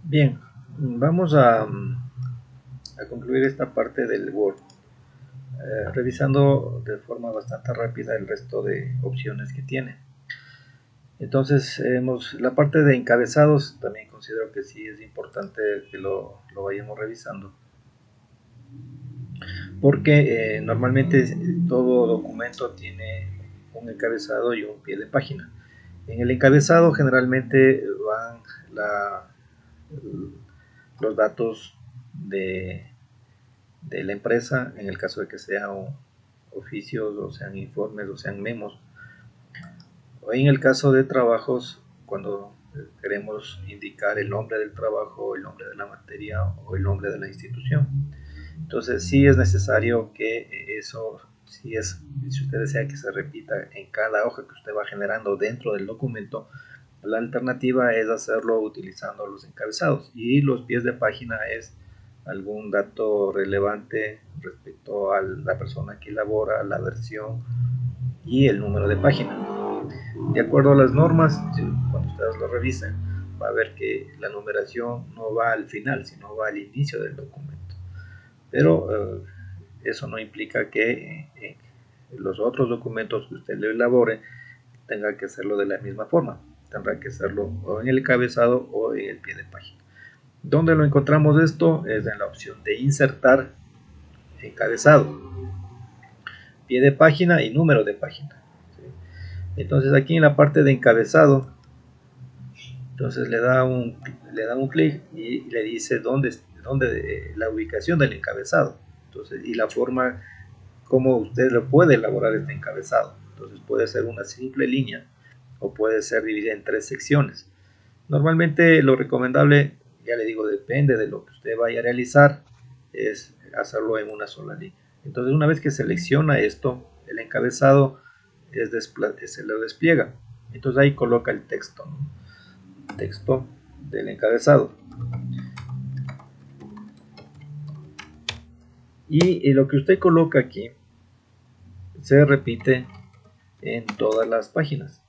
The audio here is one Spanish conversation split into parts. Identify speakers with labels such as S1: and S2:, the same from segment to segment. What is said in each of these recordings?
S1: Bien, vamos a concluir esta parte del Word, revisando de forma bastante rápida el resto de opciones que tiene. Entonces, la parte de encabezados también considero que sí es importante que lo vayamos revisando, porque normalmente todo documento tiene un encabezado y un pie de página. En el encabezado generalmente van la, los datos de la empresa, en el caso de que sean oficios o sean informes o sean memos. O en el caso de trabajos, cuando queremos indicar el nombre del trabajo, el nombre de la materia o el nombre de la institución. Entonces sí es necesario que eso, si usted desea que se repita en cada hoja que usted va generando dentro del documento, la alternativa es hacerlo utilizando los encabezados, y los pies de página es algún dato relevante respecto a la persona que elabora, la versión y el número de página. De acuerdo a las normas, cuando ustedes lo revisen, va a ver que la numeración no va al final, sino va al inicio del documento. Pero eso no implica que los otros documentos que usted le elabore tenga que hacerlo de la misma forma. Tendrá que hacerlo o en el encabezado o en el pie de página. ¿Dónde lo encontramos esto? Es en la opción de insertar encabezado, pie de página y número de página. Entonces aquí en la parte de encabezado, entonces le da un clic y le dice dónde la ubicación del encabezado. Entonces, y la forma como usted lo puede elaborar este encabezado. Entonces puede ser una simple línea o puede ser dividida en 3 secciones. Normalmente lo recomendable, ya le digo, depende de lo que usted vaya a realizar, es hacerlo en una sola línea. Entonces una vez que selecciona esto, el encabezado se lo despliega. Entonces ahí coloca el texto, ¿no? Texto del encabezado. Y lo que usted coloca aquí se repite en todas las páginas.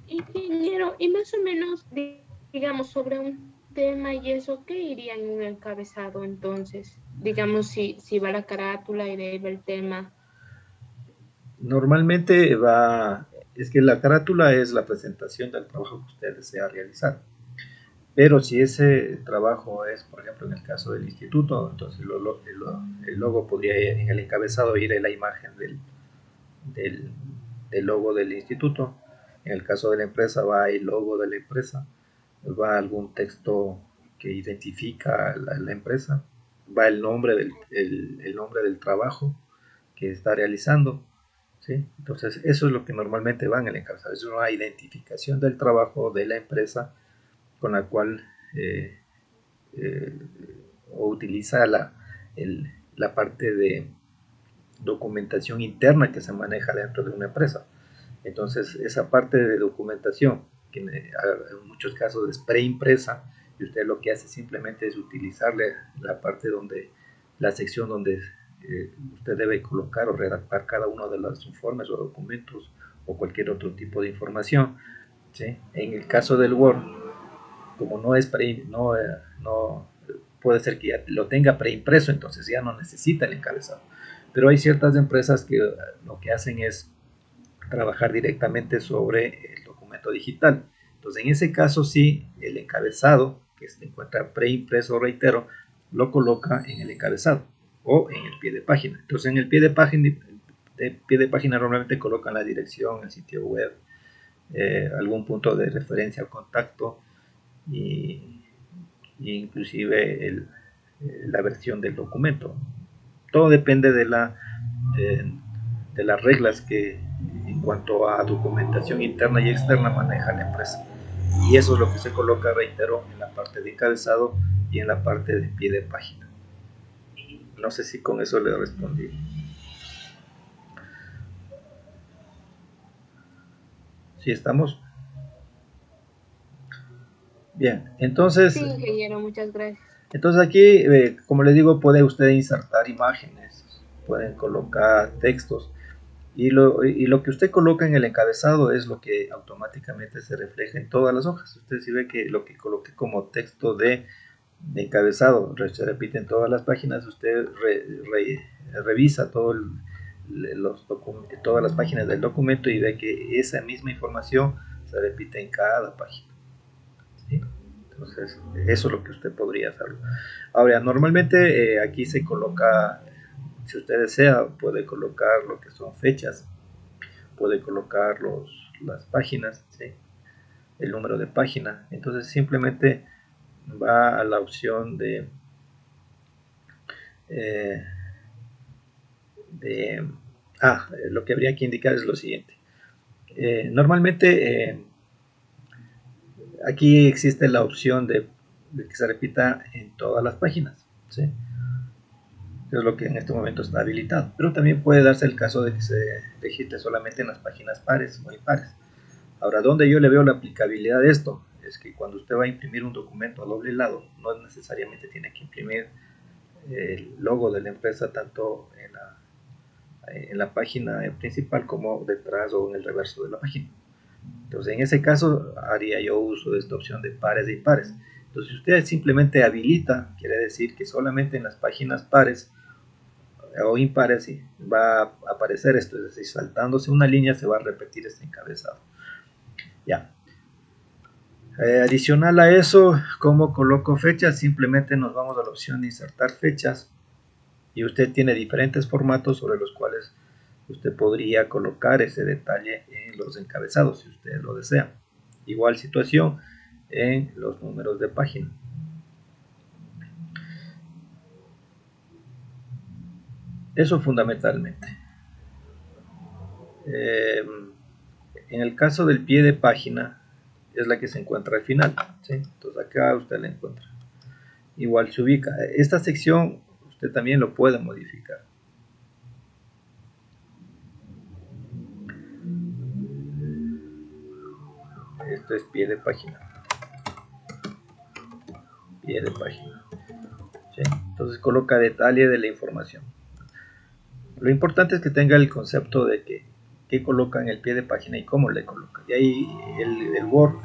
S2: Ingeniero, y más o menos, digamos, sobre un tema y eso, ¿qué iría en un encabezado entonces? Digamos, si va la carátula y de ahí va el tema.
S1: Normalmente es que la carátula es la presentación del trabajo que usted desea realizar. Pero si ese trabajo es, por ejemplo, en el caso del instituto, entonces el logo podría ir en el encabezado, ir en la imagen del, del logo del instituto. En el caso de la empresa va el logo de la empresa, va algún texto que identifica la empresa, va el nombre el nombre del trabajo que está realizando. ¿Sí? Entonces, eso es lo que normalmente va en el encabezado, es una identificación del trabajo de la empresa con la cual eh, eh, o utiliza la parte de documentación interna que se maneja dentro de una empresa. Entonces, esa parte de documentación, que en muchos casos es preimpresa, y usted lo que hace simplemente es utilizarle la parte la sección donde usted debe colocar o redactar cada uno de los informes o documentos o cualquier otro tipo de información. ¿Sí? En el caso del Word, como no es no puede ser que ya lo tenga preimpreso, entonces ya no necesita el encabezado. Pero hay ciertas empresas que lo que hacen es trabajar directamente sobre el documento digital. Entonces, en ese caso sí, el encabezado que se encuentra preimpreso, reitero, lo coloca en el encabezado o en el pie de página. Entonces, en el pie de página normalmente colocan la dirección, el sitio web, algún punto de referencia al contacto y, inclusive la versión del documento. Todo depende de las reglas que en cuanto a documentación interna y externa maneja la empresa. Y eso es lo que se coloca, reitero, en la parte de encabezado y en la parte de pie de página. No sé si con eso le respondí. ¿Sí estamos? Bien,
S2: Sí,
S1: entonces
S2: ingeniero, muchas gracias.
S1: Entonces aquí, como les digo, puede usted insertar imágenes, pueden colocar textos. Y lo que usted coloca en el encabezado es lo que automáticamente se refleja en todas las hojas. Usted si ve que lo que coloque como texto de encabezado se repite en todas las páginas, usted revisa todas las páginas del documento y ve que esa misma información se repite en cada página. ¿Sí? Entonces, eso es lo que usted podría hacerlo. Ahora, normalmente aquí se coloca, si usted desea, puede colocar lo que son fechas, puede colocar las páginas, ¿sí? El número de página. Entonces, simplemente va a la opción de lo que habría que indicar es lo siguiente. Normalmente aquí existe la opción de que se repita en todas las páginas, ¿sí? Es lo que en este momento está habilitado, pero también puede darse el caso de que se registre solamente en las páginas pares o impares. Ahora, donde yo le veo la aplicabilidad de esto es que cuando usted va a imprimir un documento a doble lado, no necesariamente tiene que imprimir el logo de la empresa tanto en la página principal como detrás o en el reverso de la página. Entonces, en ese caso, haría yo uso de esta opción de pares e impares. Entonces, si usted simplemente habilita, quiere decir que solamente en las páginas pares o impares va a aparecer esto, es decir, saltándose una línea se va a repetir este encabezado. Ya. Adicional a eso, ¿cómo coloco fechas? Simplemente nos vamos a la opción de insertar fechas y usted tiene diferentes formatos sobre los cuales usted podría colocar ese detalle en los encabezados si usted lo desea. Igual situación en los números de página. Eso fundamentalmente. En el caso del pie de página es la que se encuentra al final, ¿sí? Entonces acá usted la encuentra. Igual se ubica. Esta sección usted también lo puede modificar. Esto es pie de página. Pie de página. ¿Sí? Entonces coloca detalle de la información. Lo importante es que tenga el concepto de qué coloca en el pie de página y cómo le coloca. Y ahí el Word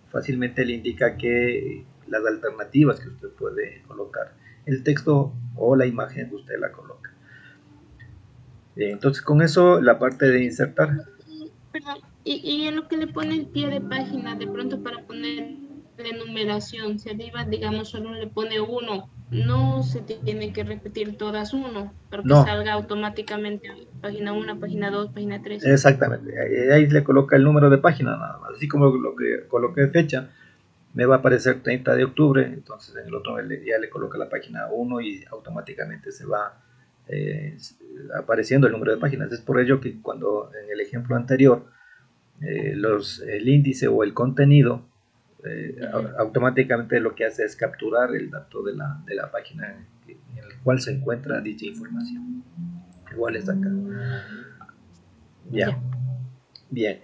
S1: fácilmente le indica que las alternativas que usted puede colocar, el texto o la imagen que usted la coloca. Bien, entonces con eso la parte de insertar.
S2: Y en lo que le pone el pie de página, de pronto para poner la numeración, si arriba, digamos, solo le pone 1, no se tiene que repetir todas 1, para que
S1: No,
S2: salga automáticamente página 1, página 2, página 3.
S1: exactamente. Ahí le coloca el número de página nada más. Así como lo que coloqué fecha, me va a aparecer 30 de octubre, entonces en el otro ya le coloca la página 1 y automáticamente se va apareciendo el número de páginas. Es por ello que cuando en el ejemplo anterior el índice o el contenido automáticamente lo que hace es capturar el dato de la página en el cual se encuentra dicha información. Igual está acá. Ya. Bien.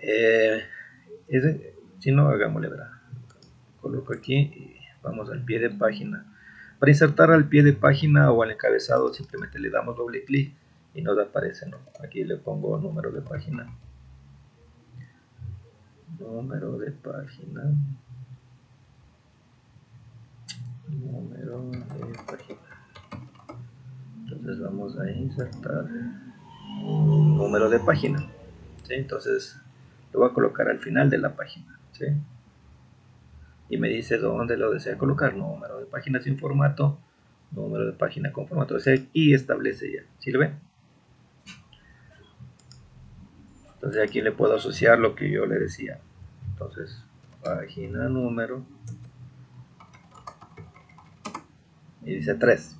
S1: Si no, hagámosle, ¿verdad? Coloco aquí y vamos al pie de página. Para insertar al pie de página o al encabezado simplemente le damos doble clic y nos aparece, ¿no? Aquí le pongo número de página. Número de página. Número de página. Entonces vamos a insertar número de página. ¿Sí? Entonces lo voy a colocar al final de la página. ¿Sí? Y me dice dónde lo desea colocar. Número de página sin formato. Número de página con formato. Y establece ya. ¿Sí lo ven? Entonces aquí le puedo asociar lo que yo le decía. Entonces, página número. Y dice 3.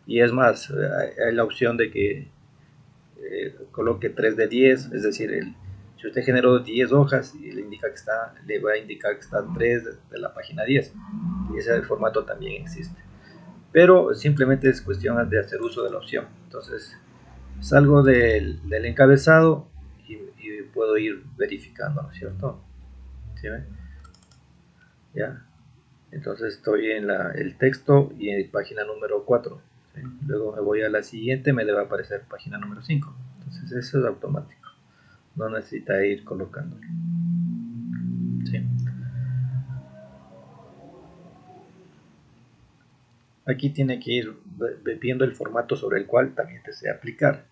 S1: Y es más, hay la opción de que coloque 3 de 10. Es decir, si usted generó 10 hojas y le va a indicar que está 3 de la página 10. Y ese formato también existe. Pero simplemente es cuestión de hacer uso de la opción. Entonces, salgo del encabezado y puedo ir verificando, ¿no es cierto? ¿Sí ven? Ya. Entonces estoy en el texto y en página número 4. ¿sí? Luego me voy a la siguiente, me debe aparecer página número 5. Entonces eso es automático, no necesita ir colocándolo. ¿Sí? Aquí tiene que ir viendo el formato sobre el cual también desea aplicar.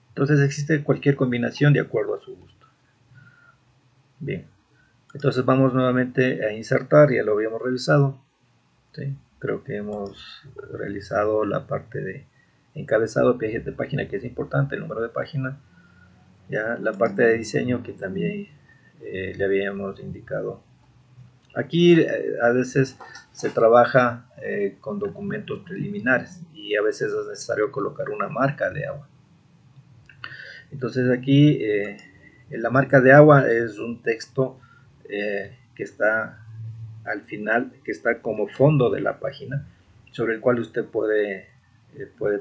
S1: Entonces existe cualquier combinación de acuerdo a su gusto. Bien, entonces vamos nuevamente a insertar, ya lo habíamos revisado. ¿Sí? Creo que hemos realizado la parte de encabezado, pie de página, que es importante, el número de página. Ya la parte de diseño que también le habíamos indicado. Aquí a veces se trabaja con documentos preliminares y a veces es necesario colocar una marca de agua. Entonces aquí la marca de agua es un texto que está al final, que está como fondo de la página, sobre el cual usted puede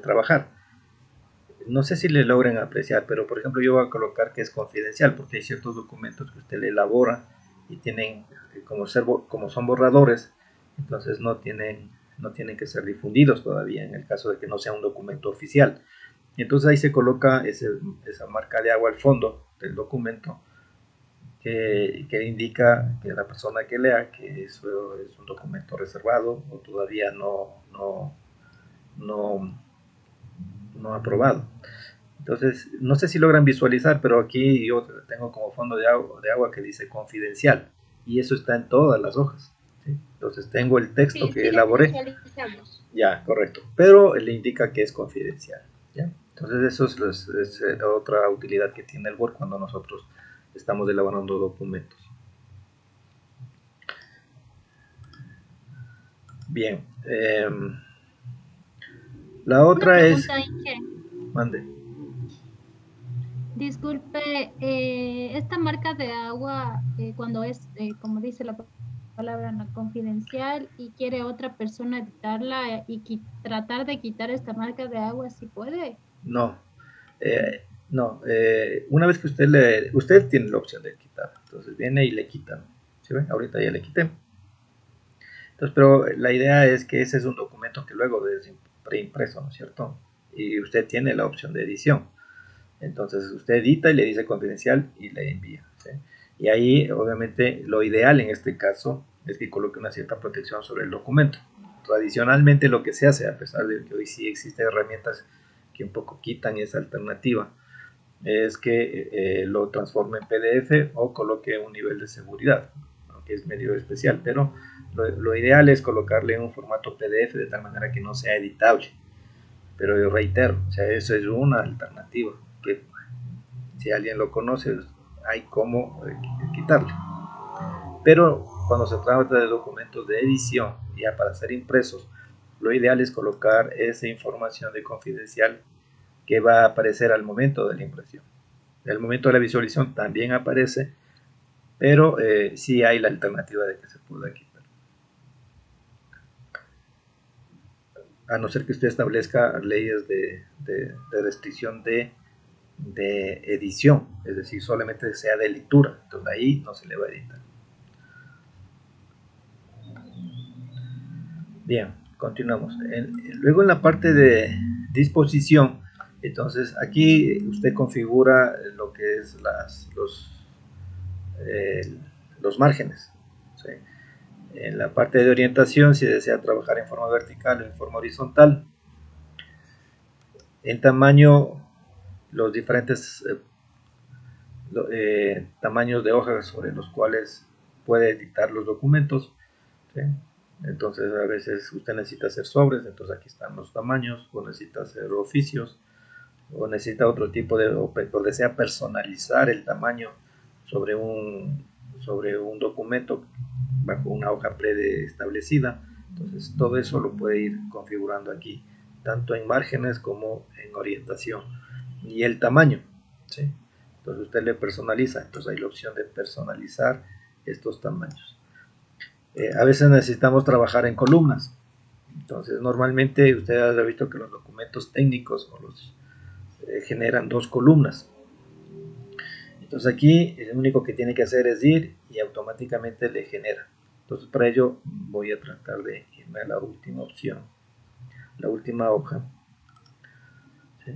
S1: trabajar. No sé si le logran apreciar, pero por ejemplo yo voy a colocar que es confidencial, porque hay ciertos documentos que usted le elabora y tienen, como son borradores, entonces no tienen que ser difundidos todavía, en el caso de que no sea un documento oficial. Entonces ahí se coloca esa marca de agua al fondo del documento, que indica que la persona que lea que eso es un documento reservado o todavía no aprobado. Entonces, no sé si logran visualizar, pero aquí yo tengo como fondo de agua que dice confidencial, y eso está en todas las hojas. ¿Sí? Entonces, tengo el texto
S2: Sí,
S1: que
S2: sí, lo
S1: elaboré.
S2: visualizamos.
S1: Ya, correcto. Pero le indica que es confidencial. ¿Ya? Entonces, eso es otra utilidad que tiene el Word cuando nosotros estamos elaborando documentos. Bien. La
S2: Una
S1: otra es...
S2: pregunta, Inge.
S1: Mande.
S3: Disculpe, esta marca de agua, cuando es, como dice la palabra, no confidencial y quiere otra persona editarla y tratar de quitar esta marca de agua, ¿sí puede?
S1: No. No. Una vez que usted tiene la opción de quitar. Entonces viene y le quitan. ¿Sí ven? Ahorita ya le quité. Entonces, pero la idea es que ese es un documento que luego es preimpreso, ¿no es cierto? Y usted tiene la opción de edición. Entonces usted edita y le dice confidencial y le envía. ¿Sí? Y ahí, obviamente, lo ideal en este caso es que coloque una cierta protección sobre el documento. Tradicionalmente lo que se hace, a pesar de que hoy sí existen herramientas que un poco quitan esa alternativa, es que lo transforme en PDF o coloque un nivel de seguridad, aunque es medio especial, pero lo ideal es colocarle en un formato PDF de tal manera que no sea editable. Pero yo reitero, o sea, eso es una alternativa que si alguien lo conoce hay cómo quitarle. Pero cuando se trata de documentos de edición ya para ser impresos, lo ideal es colocar esa información de confidencial que va a aparecer al momento de la impresión. El momento de la visualización también aparece, pero sí hay la alternativa de que se pueda quitar. A no ser que usted establezca leyes de restricción de edición, es decir, solamente sea de lectura, entonces ahí no se le va a editar. Bien, continuamos. Luego en la parte de disposición, entonces aquí usted configura lo que es los márgenes. ¿Sí? En la parte de orientación, si desea trabajar en forma vertical o en forma horizontal. En tamaño, los diferentes tamaños de hojas sobre los cuales puede editar los documentos. ¿Sí? Entonces a veces usted necesita hacer sobres, entonces aquí están los tamaños, o necesita hacer oficios, o necesita otro tipo de, o desea personalizar el tamaño sobre un documento bajo una hoja preestablecida. Entonces todo eso lo puede ir configurando aquí, tanto en márgenes como en orientación. Y el tamaño, ¿sí? Entonces usted le personaliza, entonces hay la opción de personalizar estos tamaños. A veces necesitamos trabajar en columnas. Entonces, normalmente usted ha visto que los documentos técnicos generan dos columnas. Entonces aquí lo único que tiene que hacer es ir y automáticamente le genera. Entonces para ello voy a tratar de irme a la última opción, la última hoja. ¿Sí?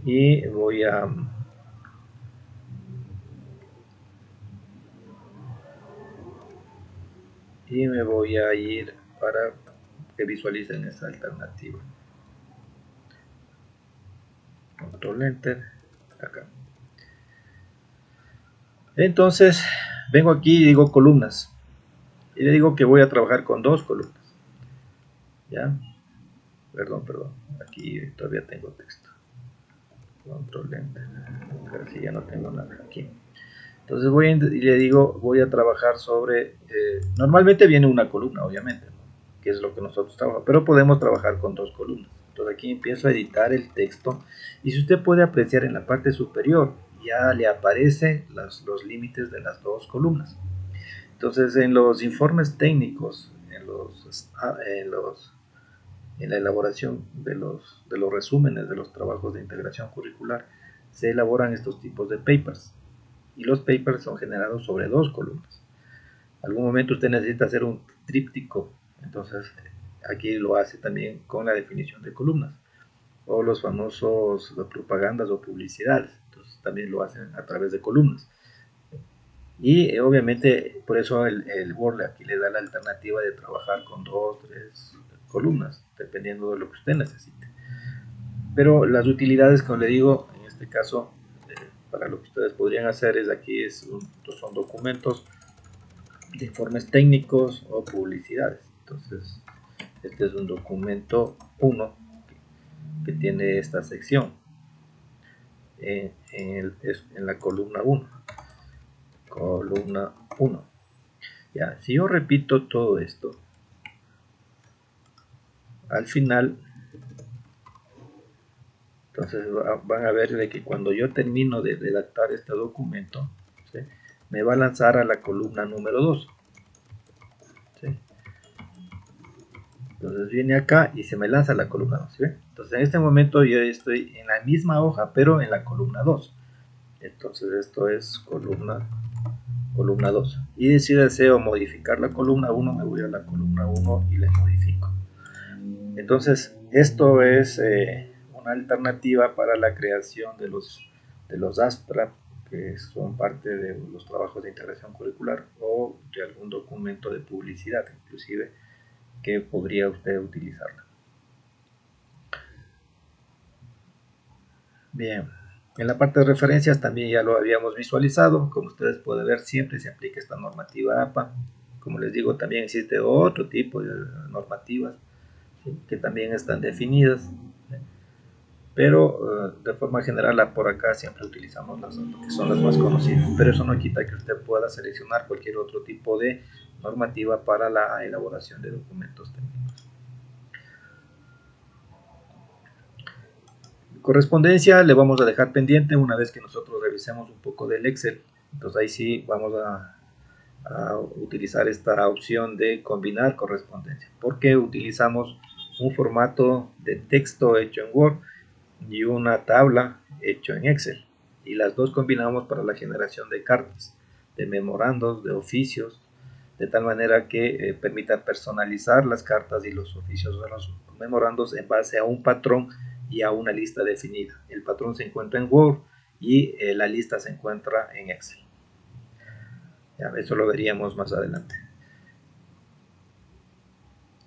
S1: y me voy a ir para que visualicen esa alternativa. Control Enter, acá. Entonces vengo aquí y digo columnas, y le digo que voy a trabajar con dos columnas. Ya, perdón, aquí todavía tengo texto. Control Enter, casi ya no tengo nada aquí. Entonces y le digo, voy a trabajar sobre, normalmente viene una columna, obviamente, ¿no? Que es lo que nosotros trabajamos, pero podemos trabajar con dos columnas. Entonces aquí empiezo a editar el texto, y si usted puede apreciar en la parte superior, ya le aparecen los límites de las dos columnas. Entonces en los informes técnicos, en la elaboración de los resúmenes de los trabajos de integración curricular, se elaboran estos tipos de papers, y los papers son generados sobre dos columnas. Algún momento usted necesita hacer un tríptico, entonces aquí lo hace también con la definición de columnas, o los famosos propagandas o publicidades, entonces también lo hacen a través de columnas. Y obviamente por eso el Word aquí le da la alternativa de trabajar con 2, 3 columnas, dependiendo de lo que usted necesite. Pero las utilidades, como le digo, en este caso, para lo que ustedes podrían hacer es aquí son documentos de informes técnicos o publicidades. Entonces, este es un documento 1 que tiene esta sección en la columna 1. Columna 1. Ya, si yo repito todo esto, al final, entonces van a ver de que cuando yo termino de redactar este documento, ¿sí?, me va a lanzar a la columna número 2. ¿Sí? Entonces viene acá y se me lanza la columna 2. ¿Sí? Entonces en este momento yo estoy en la misma hoja, pero en la columna 2. Entonces esto es columna 2. Y si deseo modificar la columna 1, me voy a la columna 1 y le modifico. Entonces esto es una alternativa para la creación de los ASPRA, que son parte de los trabajos de integración curricular, o de algún documento de publicidad, inclusive, que podría usted utilizarla. Bien, en la parte de referencias también ya lo habíamos visualizado. Como ustedes pueden ver, siempre se aplica esta normativa APA. Como les digo, también existe otro tipo de normativas, ¿sí?, que también están definidas, ¿sí?, pero de forma general por acá siempre utilizamos las que son las más conocidas, pero eso no quita que usted pueda seleccionar cualquier otro tipo de normativa para la elaboración de documentos técnicos. Correspondencia le vamos a dejar pendiente una vez que nosotros revisemos un poco del Excel. Entonces ahí sí vamos a utilizar esta opción de combinar correspondencia, porque utilizamos un formato de texto hecho en Word y una tabla hecho en Excel, y las dos combinamos para la generación de cartas, de memorandos, de oficios, de tal manera que permita personalizar las cartas y los oficios de los memorandos en base a un patrón y a una lista definida. El patrón se encuentra en Word y la lista se encuentra en Excel. Ya, eso lo veríamos más adelante.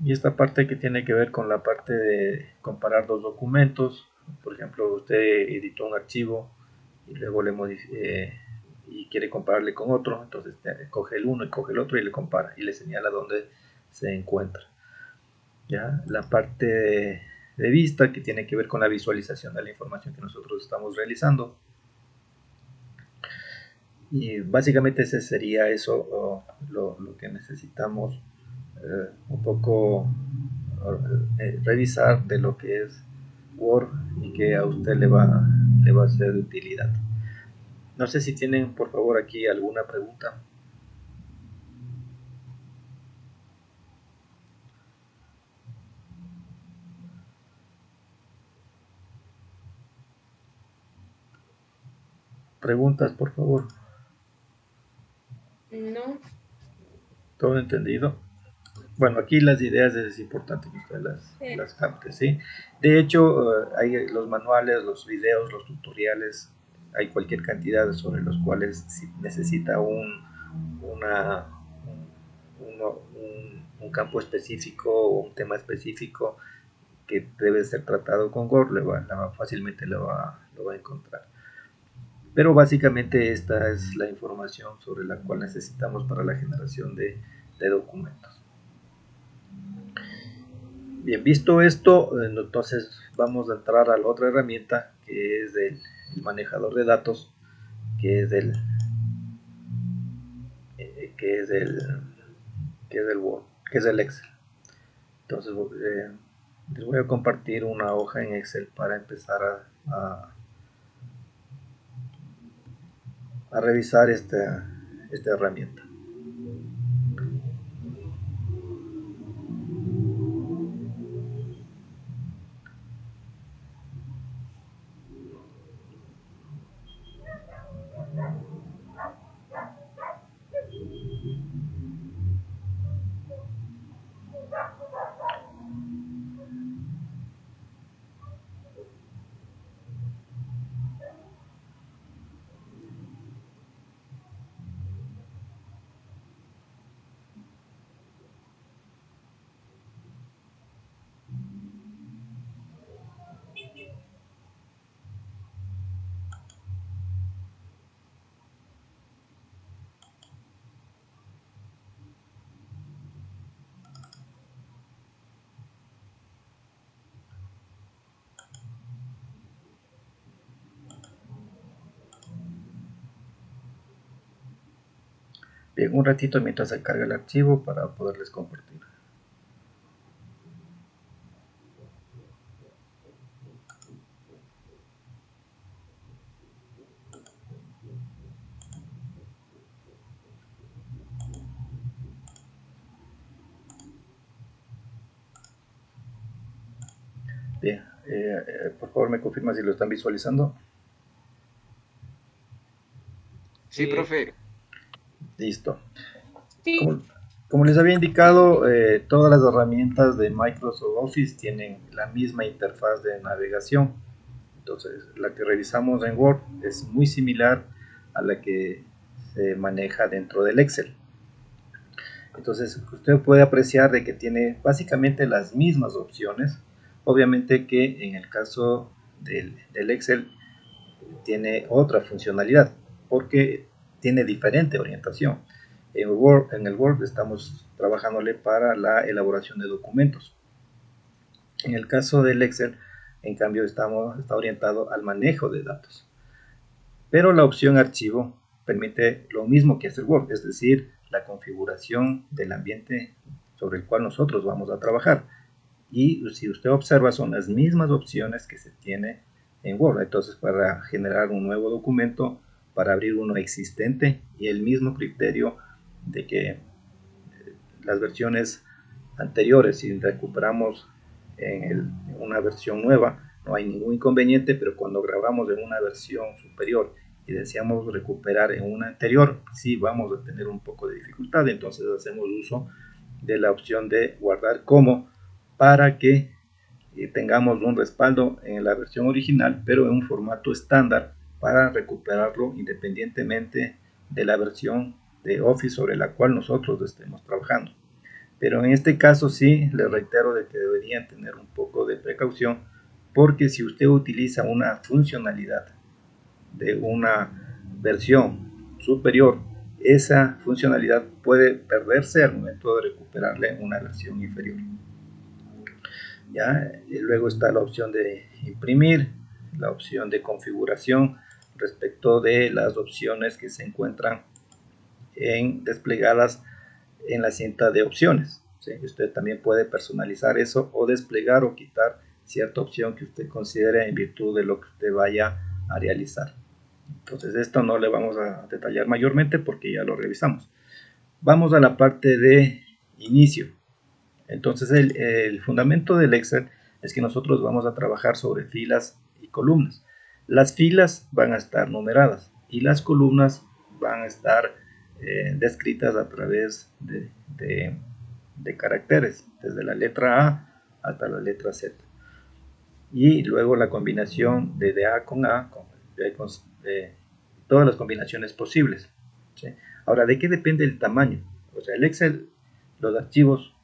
S1: Y esta parte que tiene que ver con la parte de comparar dos documentos. Por ejemplo, usted editó un archivo y luego y quiere compararle con otro, entonces coge el uno y coge el otro y le compara y le señala dónde se encuentra. ¿Ya? La parte de vista, que tiene que ver con la visualización de la información que nosotros estamos realizando. Y básicamente ese sería eso, lo que necesitamos un poco revisar de lo que es Word y que a usted le va a ser de utilidad. No sé si tienen, por favor, aquí alguna pregunta. Preguntas, por favor.
S2: No.
S1: ¿Todo entendido? Bueno, aquí las ideas es importante que usted las capte, ¿sí? De hecho, hay los manuales, los videos, los tutoriales, hay cualquier cantidad sobre los cuales si necesita una, un campo específico o un tema específico que debe ser tratado con Gore, fácilmente lo va a encontrar. Pero básicamente esta es la información sobre la cual necesitamos para la generación de documentos. Bien, visto esto, entonces vamos a entrar a la otra herramienta que es el manejador de datos, que es el Word, que es el Excel. Entonces les voy a compartir una hoja en Excel para empezar a revisar esta herramienta. Bien, un ratito mientras se carga el archivo para poderles compartir. Bien, por favor me confirma si lo están visualizando.
S4: Sí, profe.
S1: Listo.
S2: Sí.
S1: Como les había indicado, todas las herramientas de Microsoft Office tienen la misma interfaz de navegación. Entonces, la que revisamos en Word es muy similar a la que se maneja dentro del Excel. Entonces, usted puede apreciar de que tiene básicamente las mismas opciones. Obviamente que en el caso del Excel tiene otra funcionalidad, porque tiene diferente orientación. En el Word estamos trabajándole para la elaboración de documentos. En el caso del Excel, en cambio, está orientado al manejo de datos. Pero la opción archivo permite lo mismo que hace el Word, es decir, la configuración del ambiente sobre el cual nosotros vamos a trabajar. Y si usted observa, son las mismas opciones que se tiene en Word. Entonces, para generar un nuevo documento, para abrir uno existente, y el mismo criterio de que las versiones anteriores, si recuperamos en una versión nueva, no hay ningún inconveniente, pero cuando grabamos en una versión superior y deseamos recuperar en una anterior, sí vamos a tener un poco de dificultad. Entonces hacemos uso de la opción de guardar como, para que tengamos un respaldo en la versión original, pero en un formato estándar para recuperarlo independientemente de la versión de Office sobre la cual nosotros estemos trabajando. Pero en este caso sí, les reitero de que deberían tener un poco de precaución, porque si usted utiliza una funcionalidad de una versión superior, esa funcionalidad puede perderse al momento de recuperarla en una versión inferior. ¿Ya? Y luego está la opción de imprimir, la opción de configuración respecto de las opciones que se encuentran desplegadas en la cinta de opciones. ¿Sí? Usted también puede personalizar eso o desplegar o quitar cierta opción que usted considere en virtud de lo que usted vaya a realizar. Entonces esto no le vamos a detallar mayormente porque ya lo revisamos. Vamos a la parte de inicio. Entonces el fundamento del Excel es que nosotros vamos a trabajar sobre filas y columnas. Las filas van a estar numeradas y las columnas van a estar descritas a través de de caracteres, desde la letra A hasta la letra Z. Y luego la combinación de A con A, todas las combinaciones posibles. ¿Sí? Ahora, ¿de qué depende el tamaño? O sea, el Excel, los archivos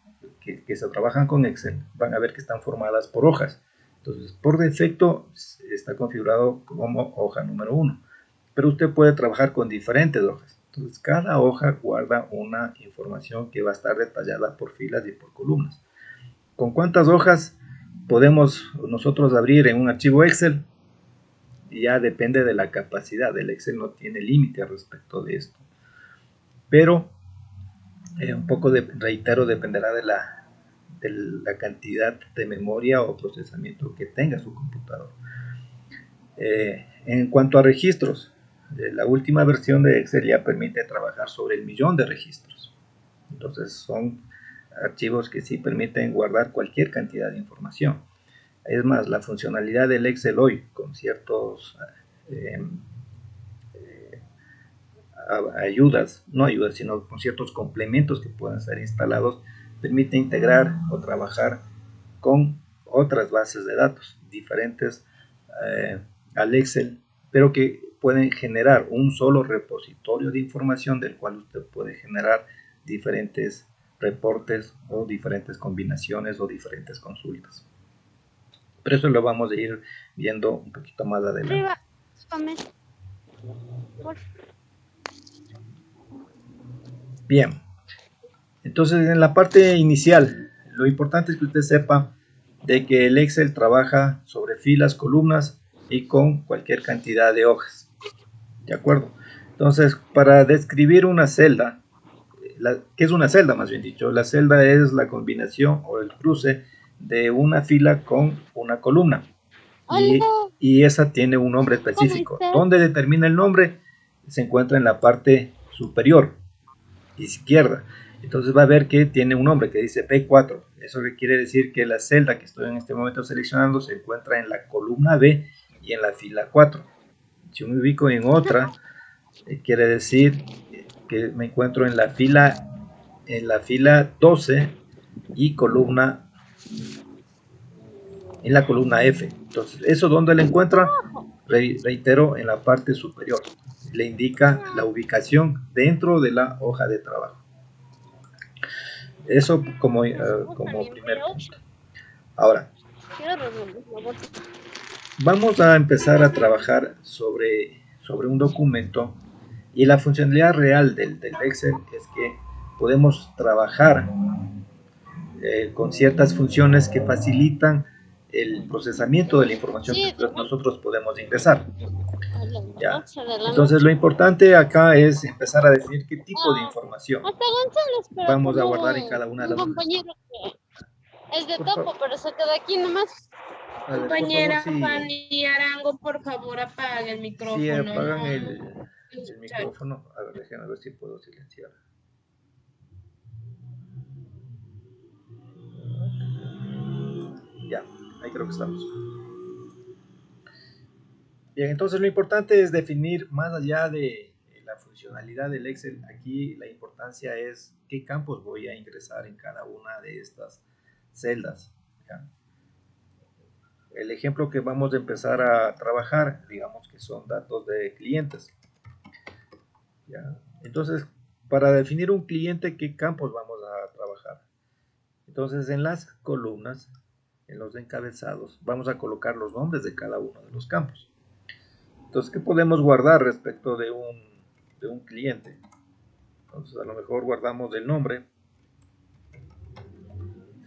S1: que se trabajan con Excel, van a ver que están formadas por hojas. Entonces, por defecto, está configurado como hoja número 1. Pero usted puede trabajar con diferentes hojas. Entonces, cada hoja guarda una información que va a estar detallada por filas y por columnas. ¿Con cuántas hojas podemos nosotros abrir en un archivo Excel? Ya depende de la capacidad. El Excel no tiene límite respecto de esto. Pero un poco, reitero, dependerá de la cantidad de memoria o procesamiento que tenga su computador. En cuanto a registros, la última versión de Excel ya permite trabajar sobre el 1.000.000 de registros. Entonces son archivos que sí permiten guardar cualquier cantidad de información. Es más, la funcionalidad del Excel hoy, con ciertos no ayudas, sino con ciertos complementos que pueden ser instalados, permite integrar o trabajar con otras bases de datos diferentes al Excel, pero que pueden generar un solo repositorio de información del cual usted puede generar diferentes reportes o diferentes combinaciones o diferentes consultas. Pero eso lo vamos a ir viendo un poquito más adelante. Bien, entonces en la parte inicial, lo importante es que usted sepa de que el Excel trabaja sobre filas, columnas y con cualquier cantidad de hojas. ¿De acuerdo? Entonces, para describir una celda, ¿qué es una celda más bien dicho? La celda es la combinación o el cruce de una fila con una columna. Y esa tiene un nombre específico. ¿Dónde determina el nombre? Se encuentra en la parte superior izquierda. Entonces va a ver que tiene un nombre que dice P4. Eso quiere decir que la celda que estoy en este momento seleccionando se encuentra en la columna B y en la fila 4. Si me ubico en otra, quiere decir que me encuentro en la fila 12 y en la columna F. Entonces, ¿eso dónde le encuentra? Reitero, en la parte superior. Le indica la ubicación dentro de la hoja de trabajo. Eso como primer punto. Ahora, vamos a empezar a trabajar sobre un documento, y la funcionalidad real del Excel es que podemos trabajar con ciertas funciones que facilitan el procesamiento de la información que nosotros podemos ingresar. ¿Ya? Entonces lo importante acá es empezar a definir qué tipo de información vamos a guardar en cada una de las
S5: compañero que es de topo, pero se queda aquí nomás.
S2: Compañera Fanny Arango, por favor apague el micrófono.
S1: Si apagan el micrófono, a ver, déjenme ver si puedo silenciar. Ya, ahí creo que estamos. Bien, entonces lo importante es definir más allá de la funcionalidad del Excel. Aquí la importancia es qué campos voy a ingresar en cada una de estas celdas. ¿Ya? El ejemplo que vamos a empezar a trabajar, digamos que son datos de clientes. ¿Ya? Entonces, para definir un cliente, ¿qué campos vamos a trabajar? Entonces, en las columnas, en los encabezados, vamos a colocar los nombres de cada uno de los campos. Entonces, ¿qué podemos guardar respecto de un cliente? Entonces, a lo mejor guardamos el nombre.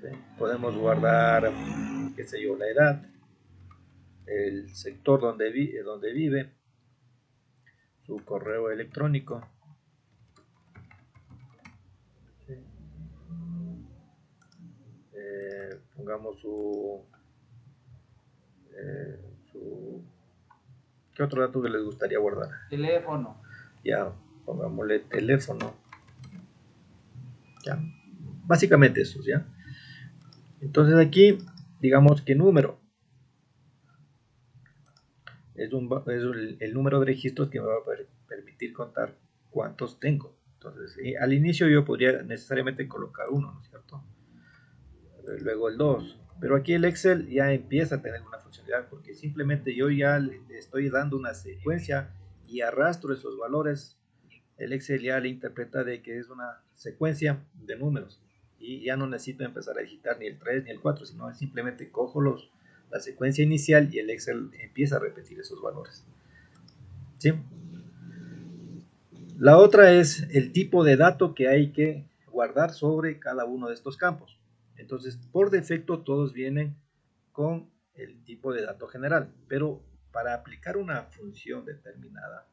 S1: ¿Sí? Podemos guardar, qué sé yo, la edad, el sector donde vive, su correo electrónico. ¿Sí? Pongamos ¿qué otro dato que les gustaría guardar?
S6: Teléfono.
S1: Ya, pongámosle teléfono. Ya, básicamente eso, ¿ya? Entonces aquí, digamos que número es el número de registros que me va a permitir contar cuántos tengo. Entonces, al inicio yo podría necesariamente colocar uno, ¿no es cierto? luego el 2. Pero aquí el Excel ya empieza a tener una funcionalidad porque simplemente yo ya le estoy dando una secuencia y arrastro esos valores. El Excel ya le interpreta de que es una secuencia de números y ya no necesito empezar a digitar ni el 3 ni el 4, sino simplemente cojo la secuencia inicial y el Excel empieza a repetir esos valores. ¿Sí? La otra es el tipo de dato que hay que guardar sobre cada uno de estos campos. Entonces, por defecto todos vienen con el tipo de dato general, pero para aplicar una función determinada,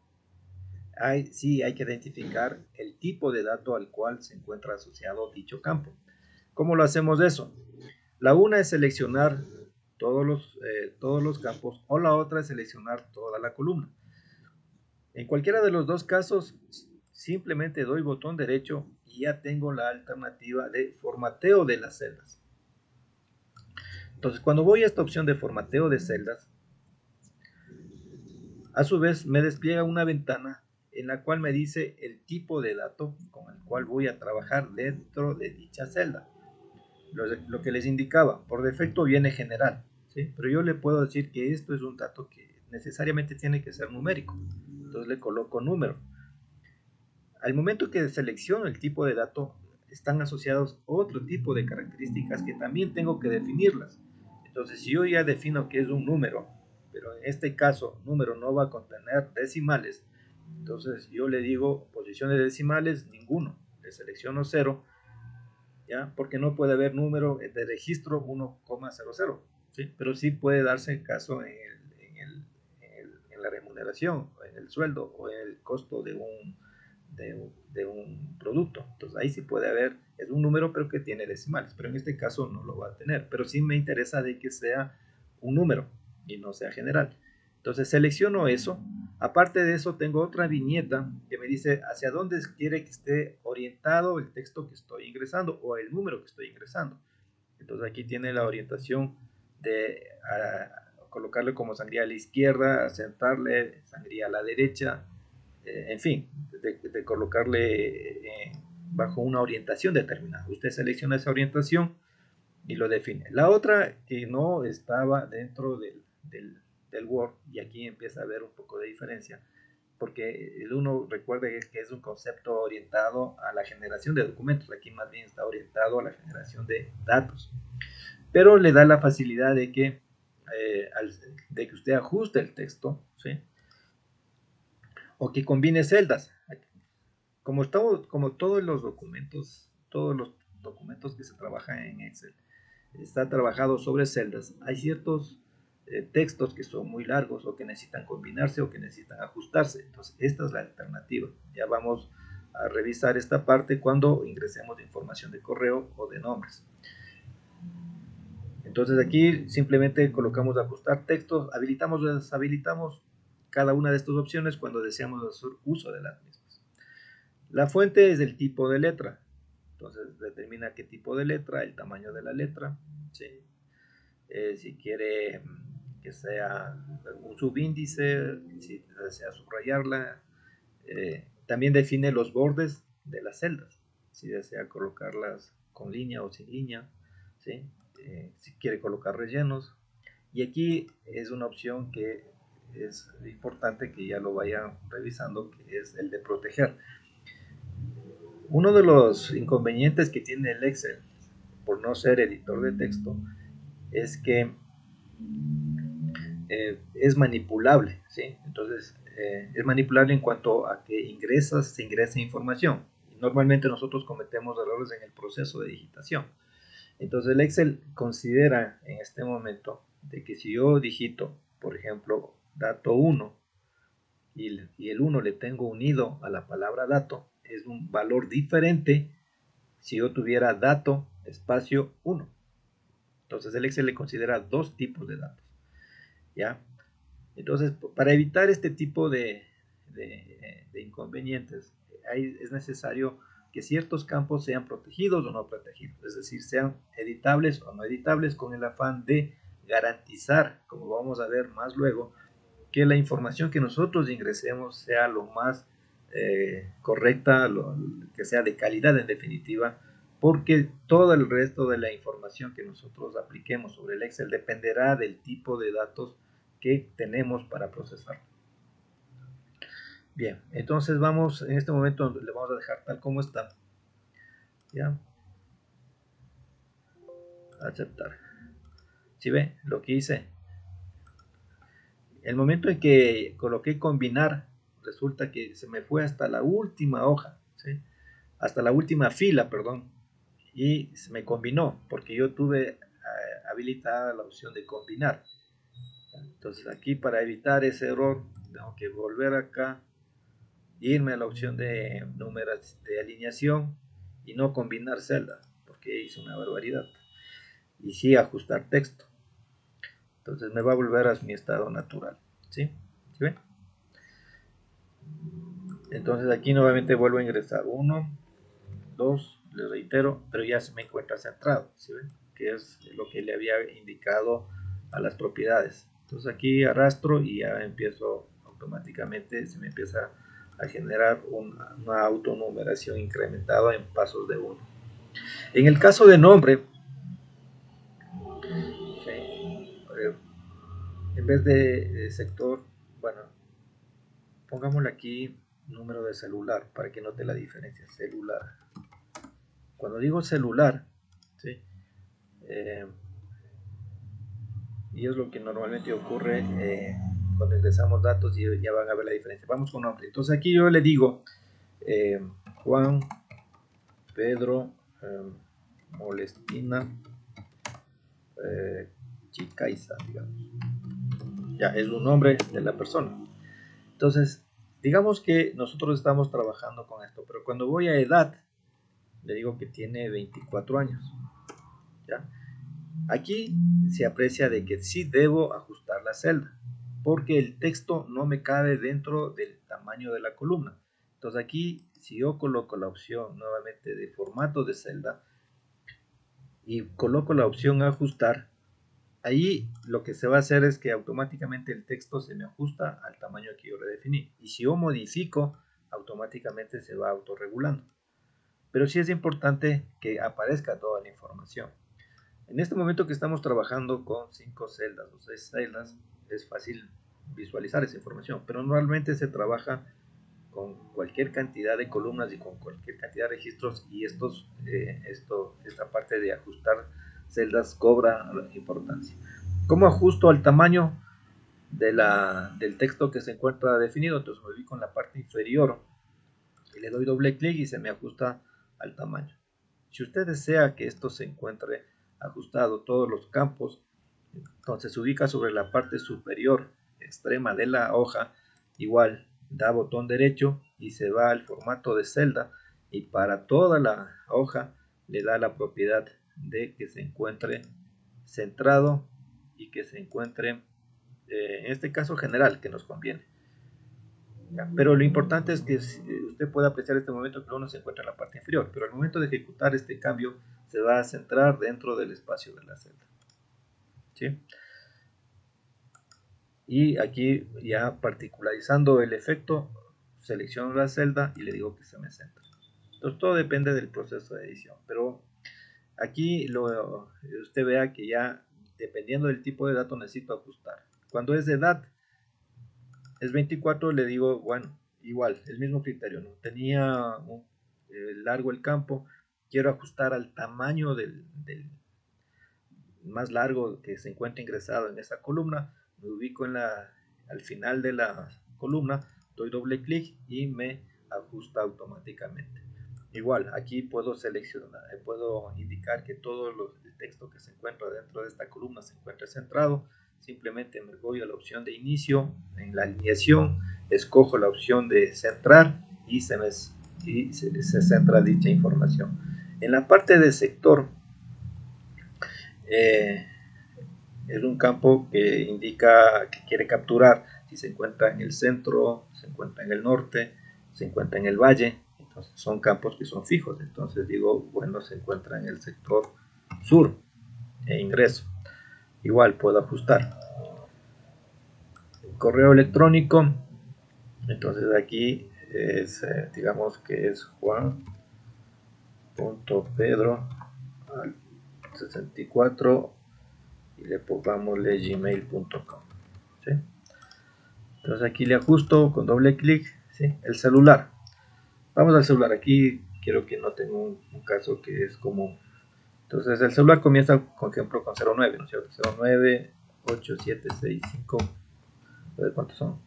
S1: sí hay que identificar el tipo de dato al cual se encuentra asociado dicho campo. ¿Cómo lo hacemos eso? La una es seleccionar todos los campos o la otra es seleccionar toda la columna. En cualquiera de los dos casos, simplemente doy botón derecho y ya tengo la alternativa de formateo de las celdas. Entonces, cuando voy a esta opción de formateo de celdas, a su vez me despliega una ventana en la cual me dice el tipo de dato con el cual voy a trabajar dentro de dicha celda. Lo que les indicaba, por defecto viene general, ¿sí? Pero yo le puedo decir que esto es un dato que necesariamente tiene que ser numérico. Entonces le coloco número. Al momento que selecciono el tipo de dato, están asociados otro tipo de características que también tengo que definirlas. Entonces, si yo ya defino que es un número, pero en este caso, número no va a contener decimales, entonces yo le digo posición de decimales, ninguno. Le selecciono 0, ¿ya? Porque no puede haber número de registro 1,00, ¿sí? Pero sí puede darse el caso en la remuneración, en el sueldo o en el costo de un producto. Entonces ahí sí puede haber, es un número pero que tiene decimales, pero en este caso no lo va a tener, pero sí me interesa de que sea un número y no sea general. Entonces selecciono eso. Aparte de eso tengo otra viñeta que me dice hacia dónde quiere que esté orientado el texto que estoy ingresando o el número que estoy ingresando. Entonces aquí tiene la orientación de colocarle como sangría a la izquierda, centrarle sangría a la derecha, en fin, de colocarle bajo una orientación determinada. Usted selecciona esa orientación y lo define. La otra que no estaba dentro del Word, y aquí empieza a haber un poco de diferencia, porque el uno recuerde que es un concepto orientado a la generación de documentos, aquí más bien está orientado a la generación de datos, pero le da la facilidad de que usted ajuste el texto, ¿sí? O que combine celdas. Como todos los documentos que se trabajan en Excel, está trabajado sobre celdas, hay ciertos textos que son muy largos o que necesitan combinarse o que necesitan ajustarse. Entonces, esta es la alternativa. Ya vamos a revisar esta parte cuando ingresemos información de correo o de nombres. Entonces, aquí simplemente colocamos ajustar textos, habilitamos o deshabilitamos cada una de estas opciones cuando deseamos hacer uso de las mismas. La fuente es del tipo de letra. Entonces determina qué tipo de letra, el tamaño de la letra, ¿sí? Si quiere que sea un subíndice, si desea subrayarla, también define los bordes de las celdas, si desea colocarlas con línea o sin línea, ¿sí? Si quiere colocar rellenos, y aquí es una opción que es importante que ya lo vayan revisando, que es el de proteger. Uno de los inconvenientes que tiene el Excel por no ser editor de texto es que es manipulable, ¿sí? Entonces es manipulable en cuanto a que se ingresa información. Normalmente nosotros cometemos errores en el proceso de digitación. Entonces el Excel considera en este momento de que si yo digito, por ejemplo, dato 1 y el 1 le tengo unido a la palabra dato, es un valor diferente si yo tuviera dato espacio 1. Entonces el Excel le considera dos tipos de datos, ¿ya? Entonces, para evitar este tipo de inconvenientes, es necesario que ciertos campos sean protegidos o no protegidos, es decir, sean editables o no editables, con el afán de garantizar, como vamos a ver más luego, que la información que nosotros ingresemos sea lo más correcta, que sea de calidad en definitiva, porque todo el resto de la información que nosotros apliquemos sobre el Excel dependerá del tipo de datos que tenemos para procesar. Bien, entonces vamos, en este momento le vamos a dejar tal como está. ¿Ya? Aceptar. ¿Sí ve lo que hice? El momento en que coloqué combinar, resulta que se me fue hasta la última hoja, ¿sí? Hasta la última fila, perdón, y se me combinó, porque yo tuve habilitada la opción de combinar. Entonces aquí, para evitar ese error, tengo que volver acá, irme a la opción de números de alineación y no combinar celdas, porque hice una barbaridad. Y sí ajustar texto. Entonces me va a volver a mi estado natural. ¿Sí? ¿Sí ven? Entonces aquí nuevamente vuelvo a ingresar 1, 2, le reitero, pero ya se me encuentra centrado. ¿Sí ven? Que es lo que le había indicado a las propiedades. Entonces aquí arrastro y ya empiezo automáticamente, se me empieza a generar una autonumeración incrementada en pasos de 1. En el caso de nombre, en vez de sector, bueno, pongámosle aquí número de celular para que note la diferencia. Celular. Cuando digo celular, ¿sí? Y es lo que normalmente ocurre cuando ingresamos datos y ya van a ver la diferencia. Vamos con nombre. Entonces aquí yo le digo Juan Pedro Molestina Chicaiza, digamos. Ya es un nombre de la persona. Entonces, digamos que nosotros estamos trabajando con esto, pero cuando voy a edad, le digo que tiene 24 años. ¿Ya? Aquí se aprecia de que sí debo ajustar la celda, porque el texto no me cabe dentro del tamaño de la columna. Entonces aquí, si yo coloco la opción nuevamente de formato de celda y coloco la opción ajustar, ahí lo que se va a hacer es que automáticamente el texto se me ajusta al tamaño que yo le definí. Y si yo modifico, automáticamente se va autorregulando. Pero sí es importante que aparezca toda la información. En este momento que estamos trabajando con 5 celdas o 6 celdas, es fácil visualizar esa información. Pero normalmente se trabaja con cualquier cantidad de columnas y con cualquier cantidad de registros, y esta parte de ajustar celdas cobra importancia. ¿Cómo ajusto al tamaño del texto que se encuentra definido? Entonces me ubico en la parte inferior y le doy doble clic y se me ajusta al tamaño. Si usted desea que esto se encuentre ajustado todos los campos, entonces se ubica sobre la parte superior extrema de la hoja, igual da botón derecho y se va al formato de celda, y para toda la hoja le da la propiedad de que se encuentre centrado y que se encuentre en este caso general, que nos conviene. Pero lo importante es que usted pueda apreciar este momento que uno se encuentra en la parte inferior, pero al momento de ejecutar este cambio se va a centrar dentro del espacio de la celda. ¿Sí? Y aquí, ya particularizando el efecto, selecciono la celda y le digo que se me centre. Entonces todo depende del proceso de edición, pero aquí usted vea que ya dependiendo del tipo de dato necesito ajustar. Cuando es de edad, es 24, le digo, bueno, igual, el mismo criterio, ¿no? Tenía largo el campo, quiero ajustar al tamaño del más largo que se encuentra ingresado en esa columna, me ubico al final de la columna, doy doble clic y me ajusta automáticamente. Igual, aquí puedo seleccionar, puedo indicar que todo el texto que se encuentra dentro de esta columna se encuentra centrado. Simplemente me voy a la opción de inicio, en la alineación, escojo la opción de centrar y se centra dicha información. En la parte de sector, es un campo que indica que quiere capturar si se encuentra en el centro, se encuentra en el norte, se encuentra en el valle. Entonces son campos que son fijos. Entonces digo, bueno, se encuentra en el sector sur e ingreso. Igual puedo ajustar. El correo electrónico, entonces aquí es, digamos que es Juan Pedro al 64 y le pongámosle gmail.com, ¿sí? Entonces aquí le ajusto con doble clic, ¿sí? El celular. Vamos al celular. Aquí quiero que noten un caso que es común. Entonces el celular comienza, por ejemplo, con 09, ¿no es cierto? 09 8765. A ver cuántos son.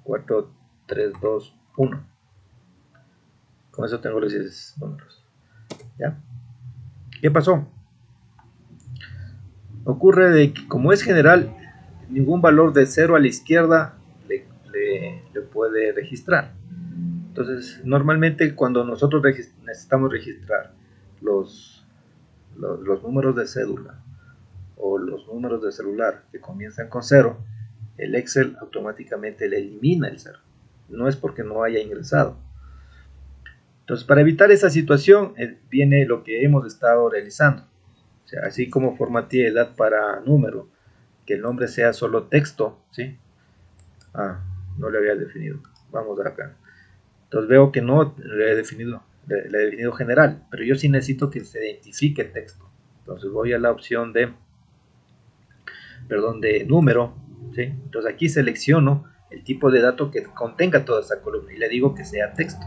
S1: 4 3 2 1. Con eso tengo los 10 números. ¿Ya? ¿Qué pasó? Ocurre de que como es general, ningún valor de 0 a la izquierda le puede registrar. Entonces, normalmente cuando nosotros necesitamos registrar los números de cédula o los números de celular que comienzan con 0, el Excel automáticamente le elimina el 0. No es porque no haya ingresado. Entonces, para evitar esa situación, viene lo que hemos estado realizando. O sea, así como formateé edad para número, que el nombre sea solo texto, ¿sí? No le había definido. Vamos acá. Entonces veo que no le he definido general, pero yo sí necesito que se identifique el texto. Entonces voy a la opción de número, ¿sí? Entonces aquí selecciono el tipo de dato que contenga toda esa columna y le digo que sea texto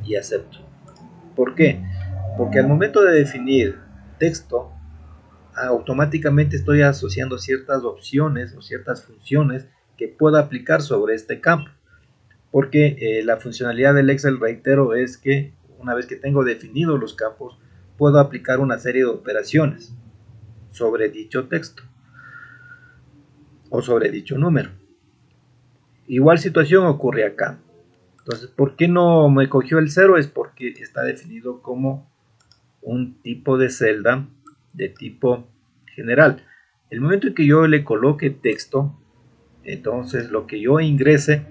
S1: y acepto. ¿Por qué? Porque al momento de definir texto, automáticamente estoy asociando ciertas opciones o ciertas funciones que puedo aplicar sobre este campo. Porque la funcionalidad del Excel, reitero, es que una vez que tengo definidos los campos, puedo aplicar una serie de operaciones sobre dicho texto o sobre dicho número. Igual situación ocurre acá. Entonces, ¿por qué no me cogió el 0? Es porque está definido como un tipo de celda de tipo general. El momento en que yo le coloque texto, entonces lo que yo ingrese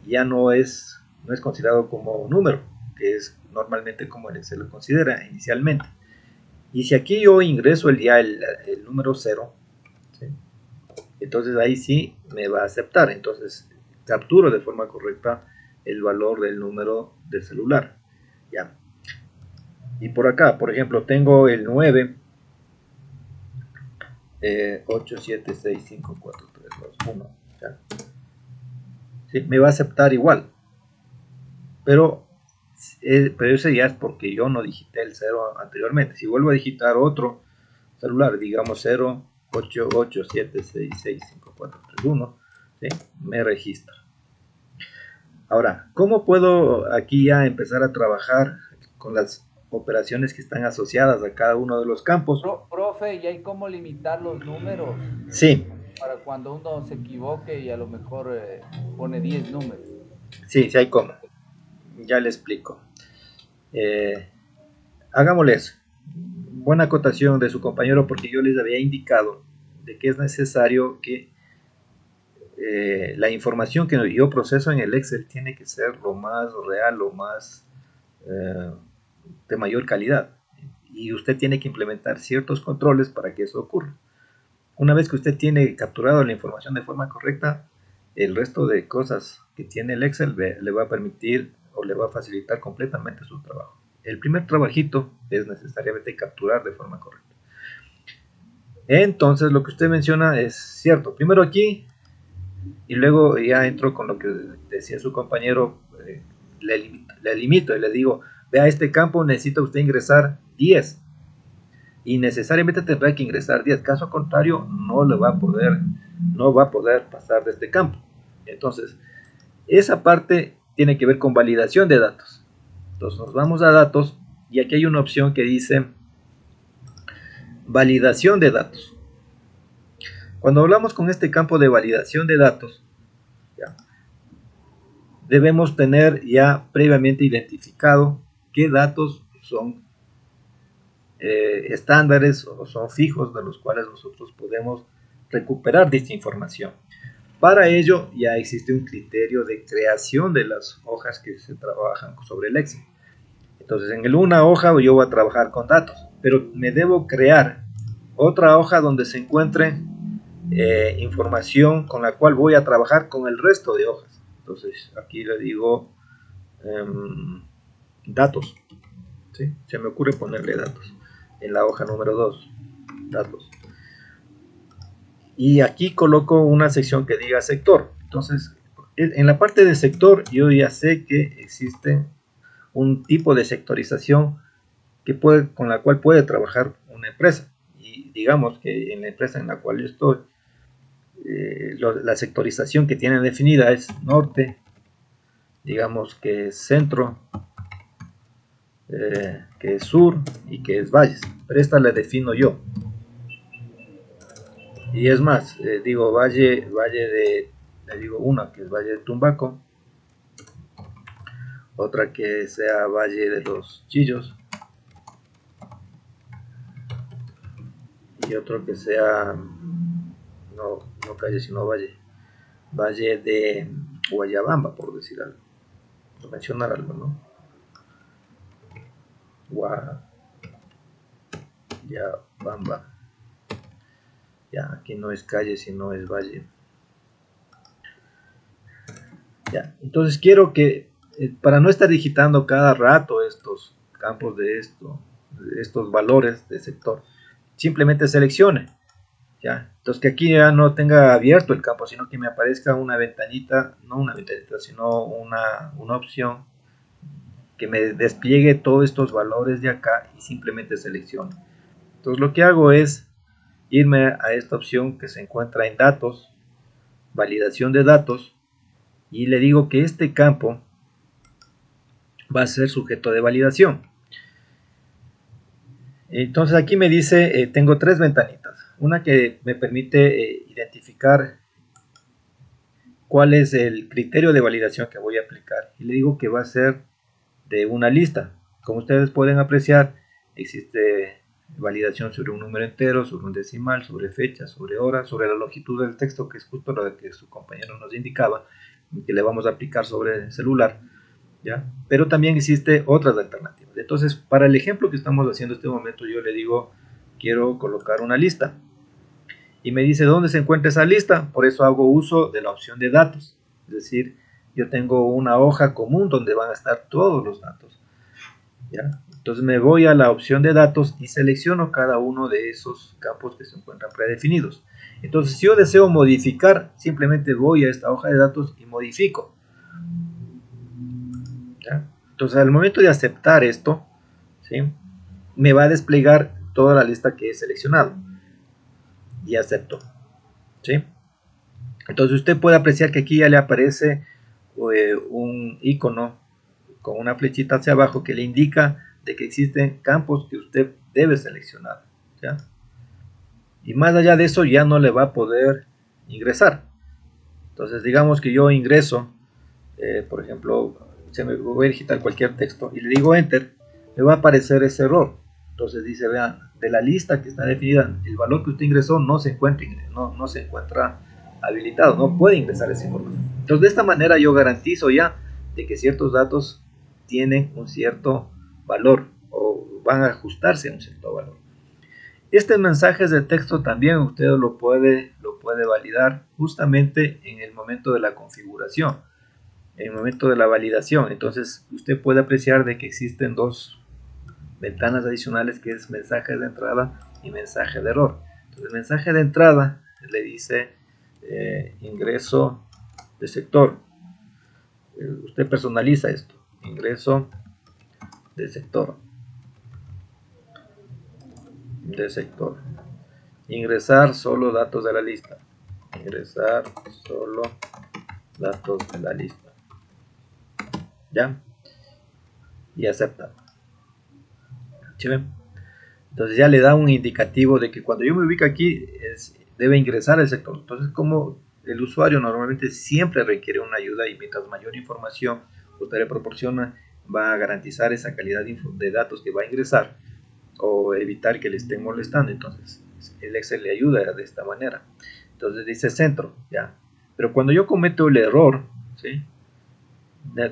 S1: ya no es considerado como un número, que es normalmente como el Excel lo considera inicialmente. Y si aquí yo ingreso el número 0, ¿sí? Entonces ahí sí me va a aceptar. Entonces capturo de forma correcta el valor del número del celular. ¿Ya? Y por acá, por ejemplo, tengo el 9 87654321. ¿Ya? ¿Sí? Me va a aceptar igual. Pero ese ya es porque yo no digité el 0 anteriormente. Si vuelvo a digitar otro celular, digamos 08876665431, ¿sí? Me registra. Ahora, ¿cómo puedo aquí ya empezar a trabajar con las operaciones que están asociadas a cada uno de los campos?
S6: Profe, ¿y hay cómo limitar los números?
S1: Sí.
S6: Para cuando uno se equivoque y a lo mejor pone 10 números.
S1: Sí, sí hay cómo. Ya le explico. Hagámosle eso. Buena acotación de su compañero, porque yo les había indicado de que es necesario que la información que yo proceso en el Excel tiene que ser lo más real, lo más de mayor calidad. Y usted tiene que implementar ciertos controles para que eso ocurra. Una vez que usted tiene capturado la información de forma correcta, el resto de cosas que tiene el Excel le va a permitir o le va a facilitar completamente su trabajo. El primer trabajito es necesariamente capturar de forma correcta. Entonces lo que usted menciona es cierto. Primero aquí y luego ya entro con lo que decía su compañero. Le limito y le digo, vea, este campo necesita usted ingresar 10 y necesariamente tendrá que ingresar 10, caso contrario no va a poder pasar de este campo. Entonces esa parte tiene que ver con validación de datos. Entonces nos vamos a datos y aquí hay una opción que dice validación de datos. Cuando hablamos con este campo de validación de datos, ¿ya? Debemos tener ya previamente identificado qué datos son estándares o son fijos de los cuales nosotros podemos recuperar dicha información. Para ello ya existe un criterio de creación de las hojas que se trabajan sobre el Excel. Entonces en una hoja yo voy a trabajar con datos, pero me debo crear otra hoja donde se encuentre información con la cual voy a trabajar con el resto de hojas. Entonces aquí le digo datos, ¿sí? Se me ocurre ponerle datos en la hoja número 2, datos. Y aquí coloco una sección que diga sector. Entonces, en la parte de sector yo ya sé que existe un tipo de sectorización con la cual puede trabajar una empresa. Y digamos que en la empresa en la cual yo estoy, la sectorización que tienen definida es norte, digamos que es centro, que es sur y que es valles. Pero esta la defino yo. Y es más, digo valle de, le digo una que es Valle de Tumbaco, otra que sea Valle de los Chillos, y otro que sea, no calle sino Valle de Guayabamba, por decir algo, por mencionar algo, ¿no? Guayabamba. Ya, aquí no es calle sino es valle. Ya, entonces quiero que, para no estar digitando cada rato estos campos de estos valores de sector, simplemente seleccione. ¿Ya? Entonces que aquí ya no tenga abierto el campo, sino que me aparezca una ventanita, no una ventanita, sino una opción que me despliegue todos estos valores de acá y simplemente selecciono. Entonces lo que hago es irme a esta opción que se encuentra en datos, validación de datos, y le digo que este campo va a ser sujeto de validación. Entonces aquí me dice, tengo tres ventanitas. Una que me permite identificar cuál es el criterio de validación que voy a aplicar. Y le digo que va a ser de una lista. Como ustedes pueden apreciar, existe validación sobre un número entero, sobre un decimal, sobre fecha, sobre hora, sobre la longitud del texto, que es justo lo que su compañero nos indicaba, que le vamos a aplicar sobre el celular. ¿Ya? Pero también existe otras alternativas. Entonces, para el ejemplo que estamos haciendo en este momento, yo le digo, quiero colocar una lista. Y me dice dónde se encuentra esa lista. Por eso hago uso de la opción de datos. Es decir, yo tengo una hoja común donde van a estar todos los datos. ¿Ya? Entonces me voy a la opción de datos y selecciono cada uno de esos campos que se encuentran predefinidos. Entonces, si yo deseo modificar, simplemente voy a esta hoja de datos y modifico. ¿Ya? Entonces, al momento de aceptar esto, ¿sí?, me va a desplegar toda la lista que he seleccionado. Y acepto. ¿Sí? Entonces, usted puede apreciar que aquí ya le aparece un icono con una flechita hacia abajo que le indica de que existen campos que usted debe seleccionar. ¿Ya? Y más allá de eso ya no le va a poder ingresar. Entonces, digamos que yo ingreso, por ejemplo, se me voy a digitar cualquier texto y le digo enter, me va a aparecer ese error. Entonces dice, vean, de la lista que está definida, el valor que usted ingresó no se encuentra habilitado, no puede ingresar esa información. Entonces, de esta manera yo garantizo ya de que ciertos datos tienen un cierto valor o van a ajustarse a un cierto valor. Este mensaje de texto también usted lo puede validar justamente en el momento de la configuración, en el momento de la validación. Entonces usted puede apreciar de que existen dos ventanas adicionales, que es mensaje de entrada y mensaje de error. Entonces, el mensaje de entrada le dice ingreso de sector. Usted personaliza esto, ingreso de sector. Ingresar solo datos de la lista. Ingresar solo datos de la lista. ¿Ya? Y acepta. ¿Sí ven? Entonces ya le da un indicativo de que cuando yo me ubico aquí debe ingresar el sector. Entonces, como el usuario normalmente siempre requiere una ayuda, y mientras mayor información usted le proporciona, va a garantizar esa calidad de datos que va a ingresar o evitar que le estén molestando. Entonces el Excel le ayuda de esta manera. Entonces dice centro, ya. Pero cuando yo cometo el error, ¿sí?,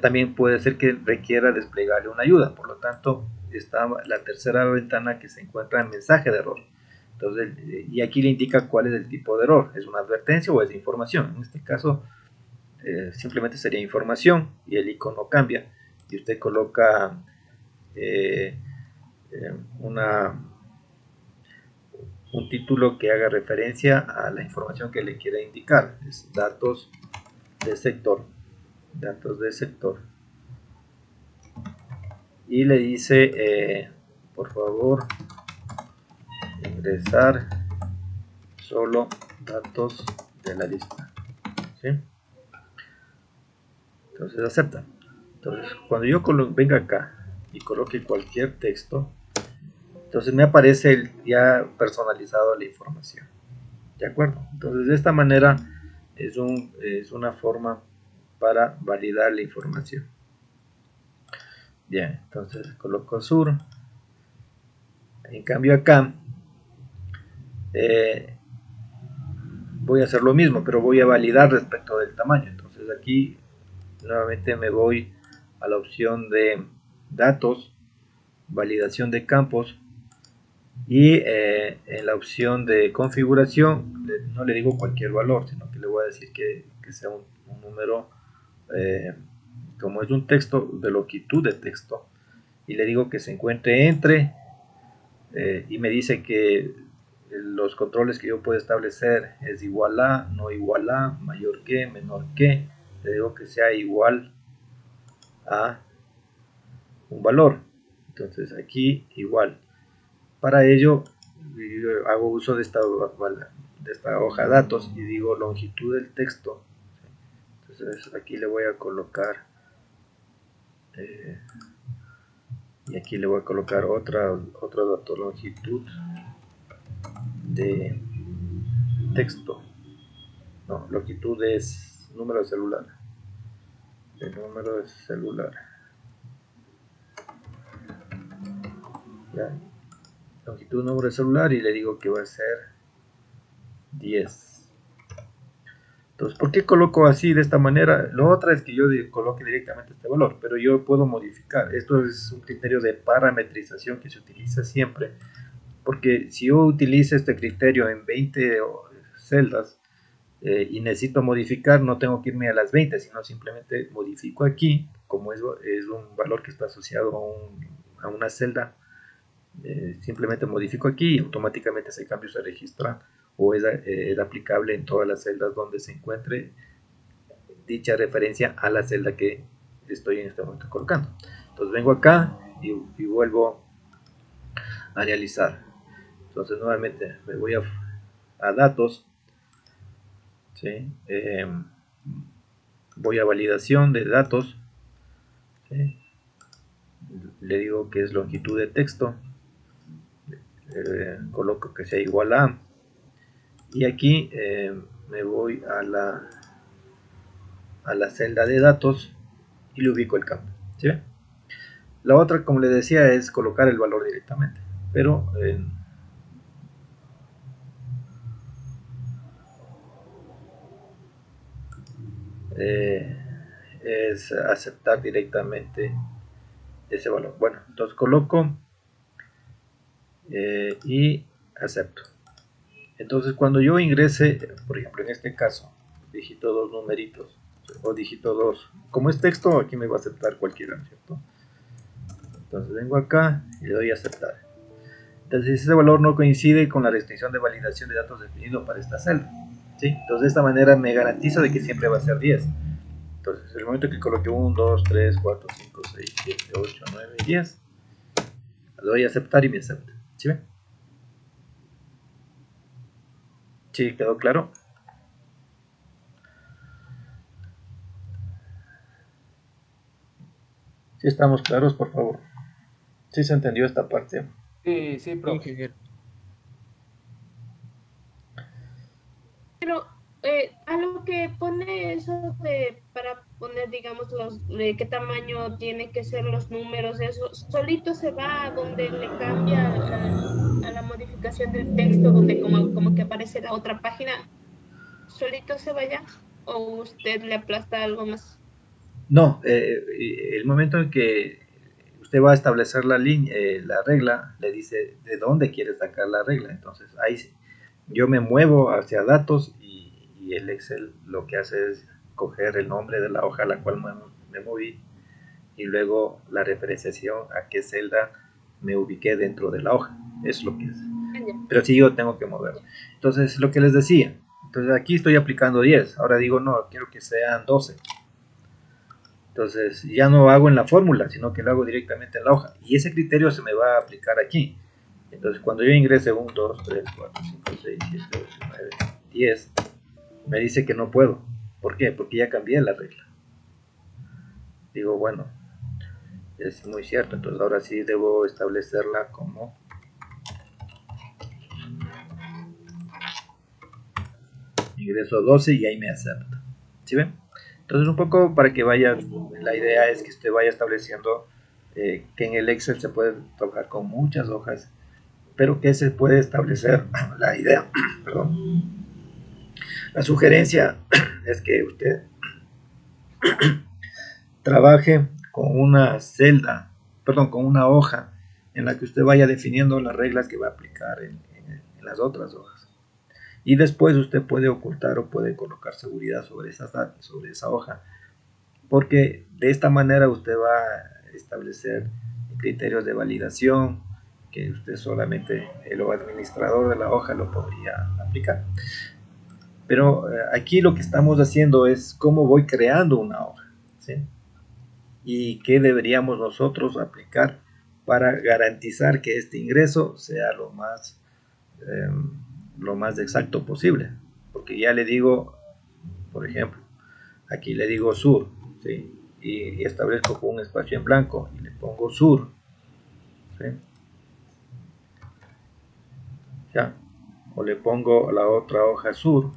S1: también puede ser que requiera desplegarle una ayuda. Por lo tanto, está la tercera ventana que se encuentra en mensaje de error. Entonces, y aquí le indica cuál es el tipo de error. ¿Es una advertencia o es información? En este caso, simplemente sería información y el icono cambia. Y usted coloca un título que haga referencia a la información que le quiera indicar. Es datos de sector. Datos de sector. Y le dice, por favor, ingresar solo datos de la lista. ¿Sí? Entonces acepta. Entonces cuando yo venga acá y coloque cualquier texto, entonces me aparece ya personalizado la información. ¿De acuerdo? Entonces de esta manera es una forma para validar la información. Bien, entonces coloco sur. En cambio acá voy a hacer lo mismo, pero voy a validar respecto del tamaño. Entonces aquí nuevamente me voy a la opción de datos, validación de campos, y en la opción de configuración no le digo cualquier valor, sino que le voy a decir que sea un número, como es un texto de longitud de texto, y le digo que se encuentre entre, y me dice que los controles que yo puedo establecer es igual a, no igual a, mayor que, menor que. Le digo que sea igual a un valor. Entonces aquí igual. Para ello yo hago uso de esta hoja datos y digo longitud del texto. Entonces aquí le voy a colocar y aquí le voy a colocar otro dato, longitud de texto. No, longitud es número de celular. El número de celular. Ya. Longitud número de celular y le digo que va a ser 10. Entonces, ¿por qué coloco así de esta manera? Lo otro es que yo coloque directamente este valor, pero yo puedo modificar. Esto es un criterio de parametrización que se utiliza siempre, porque si yo utilizo este criterio en 20 celdas y necesito modificar, no tengo que irme a las 20, sino simplemente modifico aquí, como es un valor que está asociado a una celda. Simplemente modifico aquí y automáticamente ese cambio se registra o es aplicable en todas las celdas donde se encuentre dicha referencia a la celda que estoy en este momento colocando. Entonces vengo acá y vuelvo a realizar. Entonces nuevamente me voy a datos, ¿sí? Voy a validación de datos, ¿sí? Le digo que es longitud de texto, coloco que sea igual a, y aquí me voy a la celda de datos y le ubico el campo. ¿Sí? La otra, como les decía, es colocar el valor directamente, pero es aceptar directamente ese valor. Bueno, entonces coloco y acepto. Entonces cuando yo ingrese, por ejemplo en este caso, digito dos numeritos o digito 2, como es texto, aquí me va a aceptar cualquiera, ¿cierto? Entonces vengo acá y le doy a aceptar. Entonces ese valor no coincide con la restricción de validación de datos definido para esta celda, ¿sí? Entonces de esta manera me garantiza de que siempre va a ser 10. Entonces en el momento que coloque 1, 2, 3, 4, 5, 6, 7, 8, 9 y 10, le doy a aceptar y me acepta. ¿Sí ven? ¿Sí quedó claro? ¿Sí estamos claros, por favor? ¿Sí se entendió esta parte?
S6: Sí, sí, profe.
S2: Pero a lo que pone eso para poner, digamos, qué tamaño tiene que ser los números, eso solito se va a donde le cambia a la modificación del texto, donde como que aparece la otra página, solito se vaya, o usted le aplasta algo más.
S1: No, el momento en que usted va a establecer la regla, le dice de dónde quiere sacar la regla. Entonces ahí yo me muevo hacia datos y el Excel lo que hace es coger el nombre de la hoja a la cual me moví y luego la referenciación a qué celda me ubiqué dentro de la hoja. Es lo que es. Pero sí yo tengo que moverlo. Entonces, lo que les decía. Entonces, aquí estoy aplicando 10. Ahora digo, no, quiero que sean 12. Entonces, ya no hago en la fórmula, sino que lo hago directamente en la hoja. Y ese criterio se me va a aplicar aquí. Entonces, cuando yo ingrese 1, 2, 3, 4, 5, 6, 7, 8, 9, 10, me dice que no puedo. ¿Por qué? Porque ya cambié la regla. Digo, bueno, es muy cierto. Entonces, ahora sí debo establecerla como ingreso 12 y ahí me acepta. ¿Sí ven? Entonces, un poco para que vaya, la idea es que usted vaya estableciendo que en el Excel se puede trabajar con muchas hojas, pero que se puede establecer la idea. Perdón. La sugerencia es que usted trabaje con una celda, perdón, con una hoja en la que usted vaya definiendo las reglas que va a aplicar en las otras hojas. Y después usted puede ocultar o puede colocar seguridad sobre esa hoja, porque de esta manera usted va a establecer criterios de validación que usted solamente, el administrador de la hoja, lo podría aplicar. Pero aquí lo que estamos haciendo es cómo voy creando una hoja, ¿sí? Y qué deberíamos nosotros aplicar para garantizar que este ingreso sea lo más exacto posible. Porque ya le digo, por ejemplo, aquí le digo sur, ¿sí? Y establezco un espacio en blanco y le pongo sur, ¿sí? Ya. O le pongo la otra hoja sur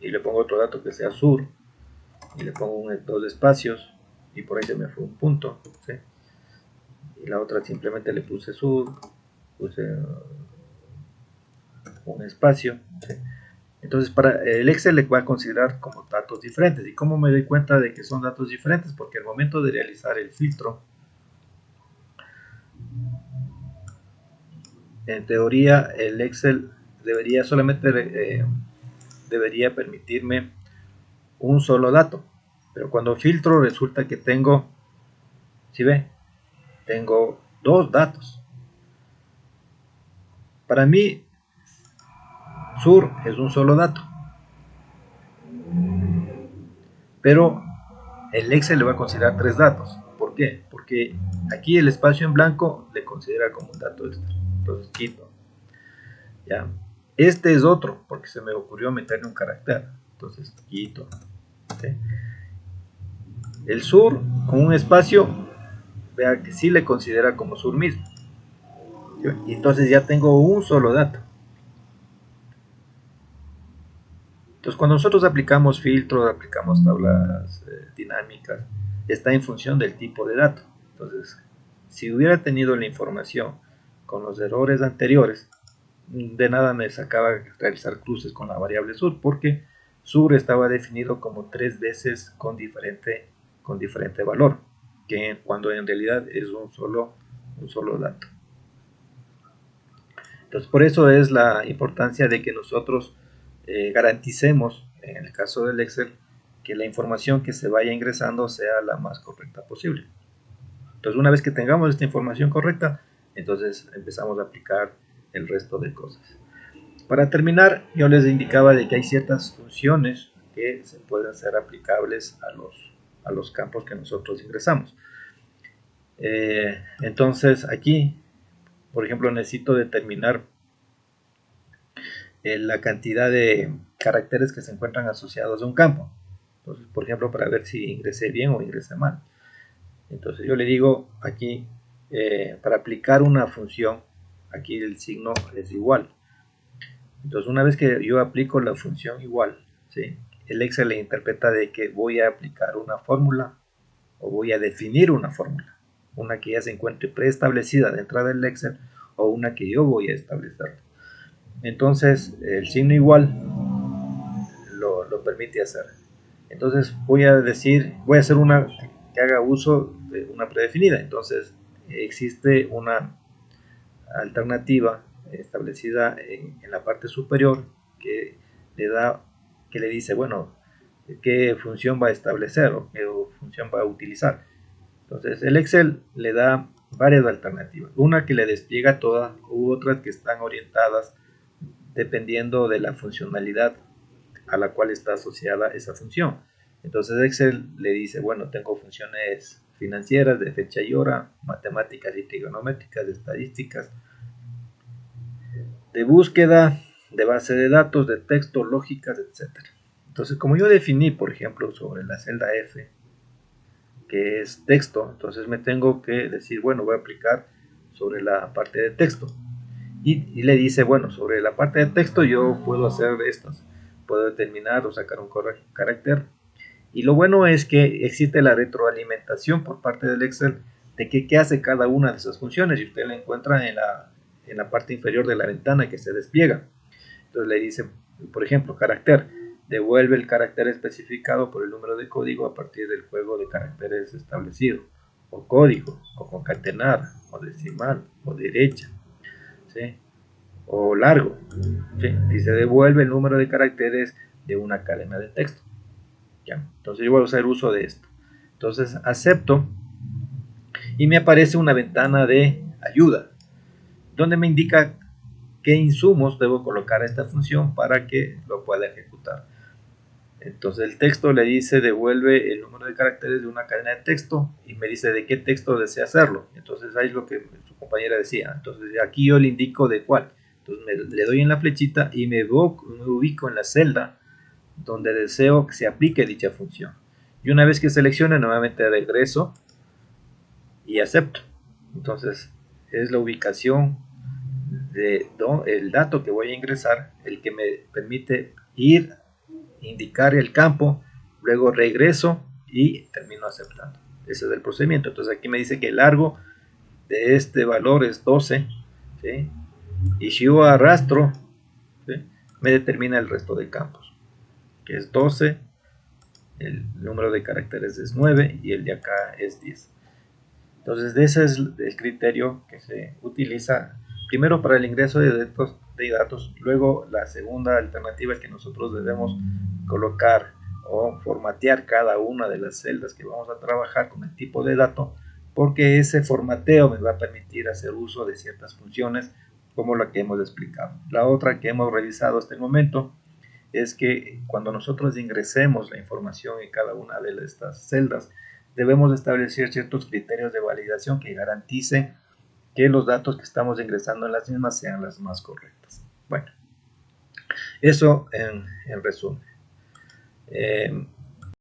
S1: y le pongo otro dato que sea sur y le pongo dos espacios y por ahí se me fue un punto, ¿sí? Y la otra simplemente le puse sur, puse un espacio, ¿sí? Entonces para el Excel le va a considerar como datos diferentes. ¿Y cómo me doy cuenta de que son datos diferentes? Porque al momento de realizar el filtro, en teoría el Excel debería solamente debería permitirme un solo dato, pero cuando filtro resulta que tengo, ¿sí ve? Tengo dos datos. Para mí sur es un solo dato, pero el Excel le va a considerar tres datos. ¿Por qué? Porque aquí el espacio en blanco le considera como un dato extra. Entonces quito. ¿Ya? Este es otro, porque se me ocurrió meterle un carácter. Entonces quito. ¿Sí? El sur con un espacio, vea que sí le considera como sur mismo. ¿Sí? Y entonces ya tengo un solo dato. Entonces, cuando nosotros aplicamos filtros, aplicamos tablas dinámicas, está en función del tipo de dato. Entonces, si hubiera tenido la información con los errores anteriores, de nada me sacaba realizar cruces con la variable sur, porque sur estaba definido como 3 veces con diferente valor, que cuando en realidad es un solo dato. Entonces, por eso es la importancia de que nosotros garanticemos, en el caso del Excel, que la información que se vaya ingresando sea la más correcta posible. Entonces, una vez que tengamos esta información correcta, entonces empezamos a aplicar el resto de cosas. Para terminar, yo les indicaba de que hay ciertas funciones que se pueden ser aplicables a los campos que nosotros ingresamos. Entonces, aquí, por ejemplo, necesito determinar la cantidad de caracteres que se encuentran asociados a un campo. Entonces, por ejemplo, para ver si ingresé bien o ingresé mal. Entonces yo le digo aquí, para aplicar una función, aquí el signo es igual. Entonces una vez que yo aplico la función igual, ¿sí? El Excel le interpreta de que voy a aplicar una fórmula o voy a definir una fórmula. Una que ya se encuentre preestablecida dentro del Excel o una que yo voy a establecer. Entonces el signo igual lo permite hacer. Entonces voy a hacer una que haga uso de una predefinida. Entonces existe una alternativa establecida en la parte superior que le dice, bueno, qué función va a establecer o qué función va a utilizar. Entonces el Excel le da varias alternativas. Una que le despliega todas u otras que están orientadas dependiendo de la funcionalidad a la cual está asociada esa función. Entonces Excel le dice, bueno, tengo funciones financieras de fecha y hora, matemáticas y trigonométricas, de estadísticas, de búsqueda, de base de datos, de texto, lógicas, etc. Entonces, como yo definí, por ejemplo, sobre la celda F, que es texto, entonces me tengo que decir, bueno, voy a aplicar sobre la parte de texto. Y le dice, bueno, sobre la parte de texto yo puedo hacer estas, puedo determinar o sacar un carácter. Y lo bueno es que existe la retroalimentación por parte del Excel de qué hace cada una de esas funciones, y usted la encuentra en la parte inferior de la ventana que se despliega. Entonces le dice, por ejemplo, carácter, devuelve el carácter especificado por el número de código a partir del juego de caracteres establecido, o código, o concatenar, o decimal, o derecha, ¿sí? O largo, ¿sí? Y se devuelve el número de caracteres de una cadena de texto. ¿Ya? Entonces yo voy a hacer uso de esto. Entonces acepto y me aparece una ventana de ayuda donde me indica qué insumos debo colocar a esta función para que lo pueda ejecutar. Entonces el texto le dice devuelve el número de caracteres de una cadena de texto y me dice de qué texto desea hacerlo. Entonces ahí es lo que su compañera decía. Entonces aquí yo le indico de cuál. Entonces le doy en la flechita y me ubico en la celda donde deseo que se aplique dicha función. Y una vez que seleccione, nuevamente regreso y acepto. Entonces es la ubicación el dato que voy a ingresar el que me permite indicar el campo, luego regreso y termino aceptando. Ese es el procedimiento. Entonces aquí me dice que el largo de este valor es 12, ¿sí? Y si yo arrastro, ¿sí?, me determina el resto de campos, que es 12, el número de caracteres es 9 y el de acá es 10. Entonces ese es el criterio que se utiliza primero para el ingreso de datos, luego la segunda alternativa es que nosotros debemos colocar o formatear cada una de las celdas que vamos a trabajar con el tipo de dato, porque ese formateo me va a permitir hacer uso de ciertas funciones como la que hemos explicado. La otra que hemos revisado hasta el momento es que cuando nosotros ingresemos la información en cada una de estas celdas, debemos establecer ciertos criterios de validación que garanticen que los datos que estamos ingresando en las mismas sean las más correctas. Bueno, eso en resumen.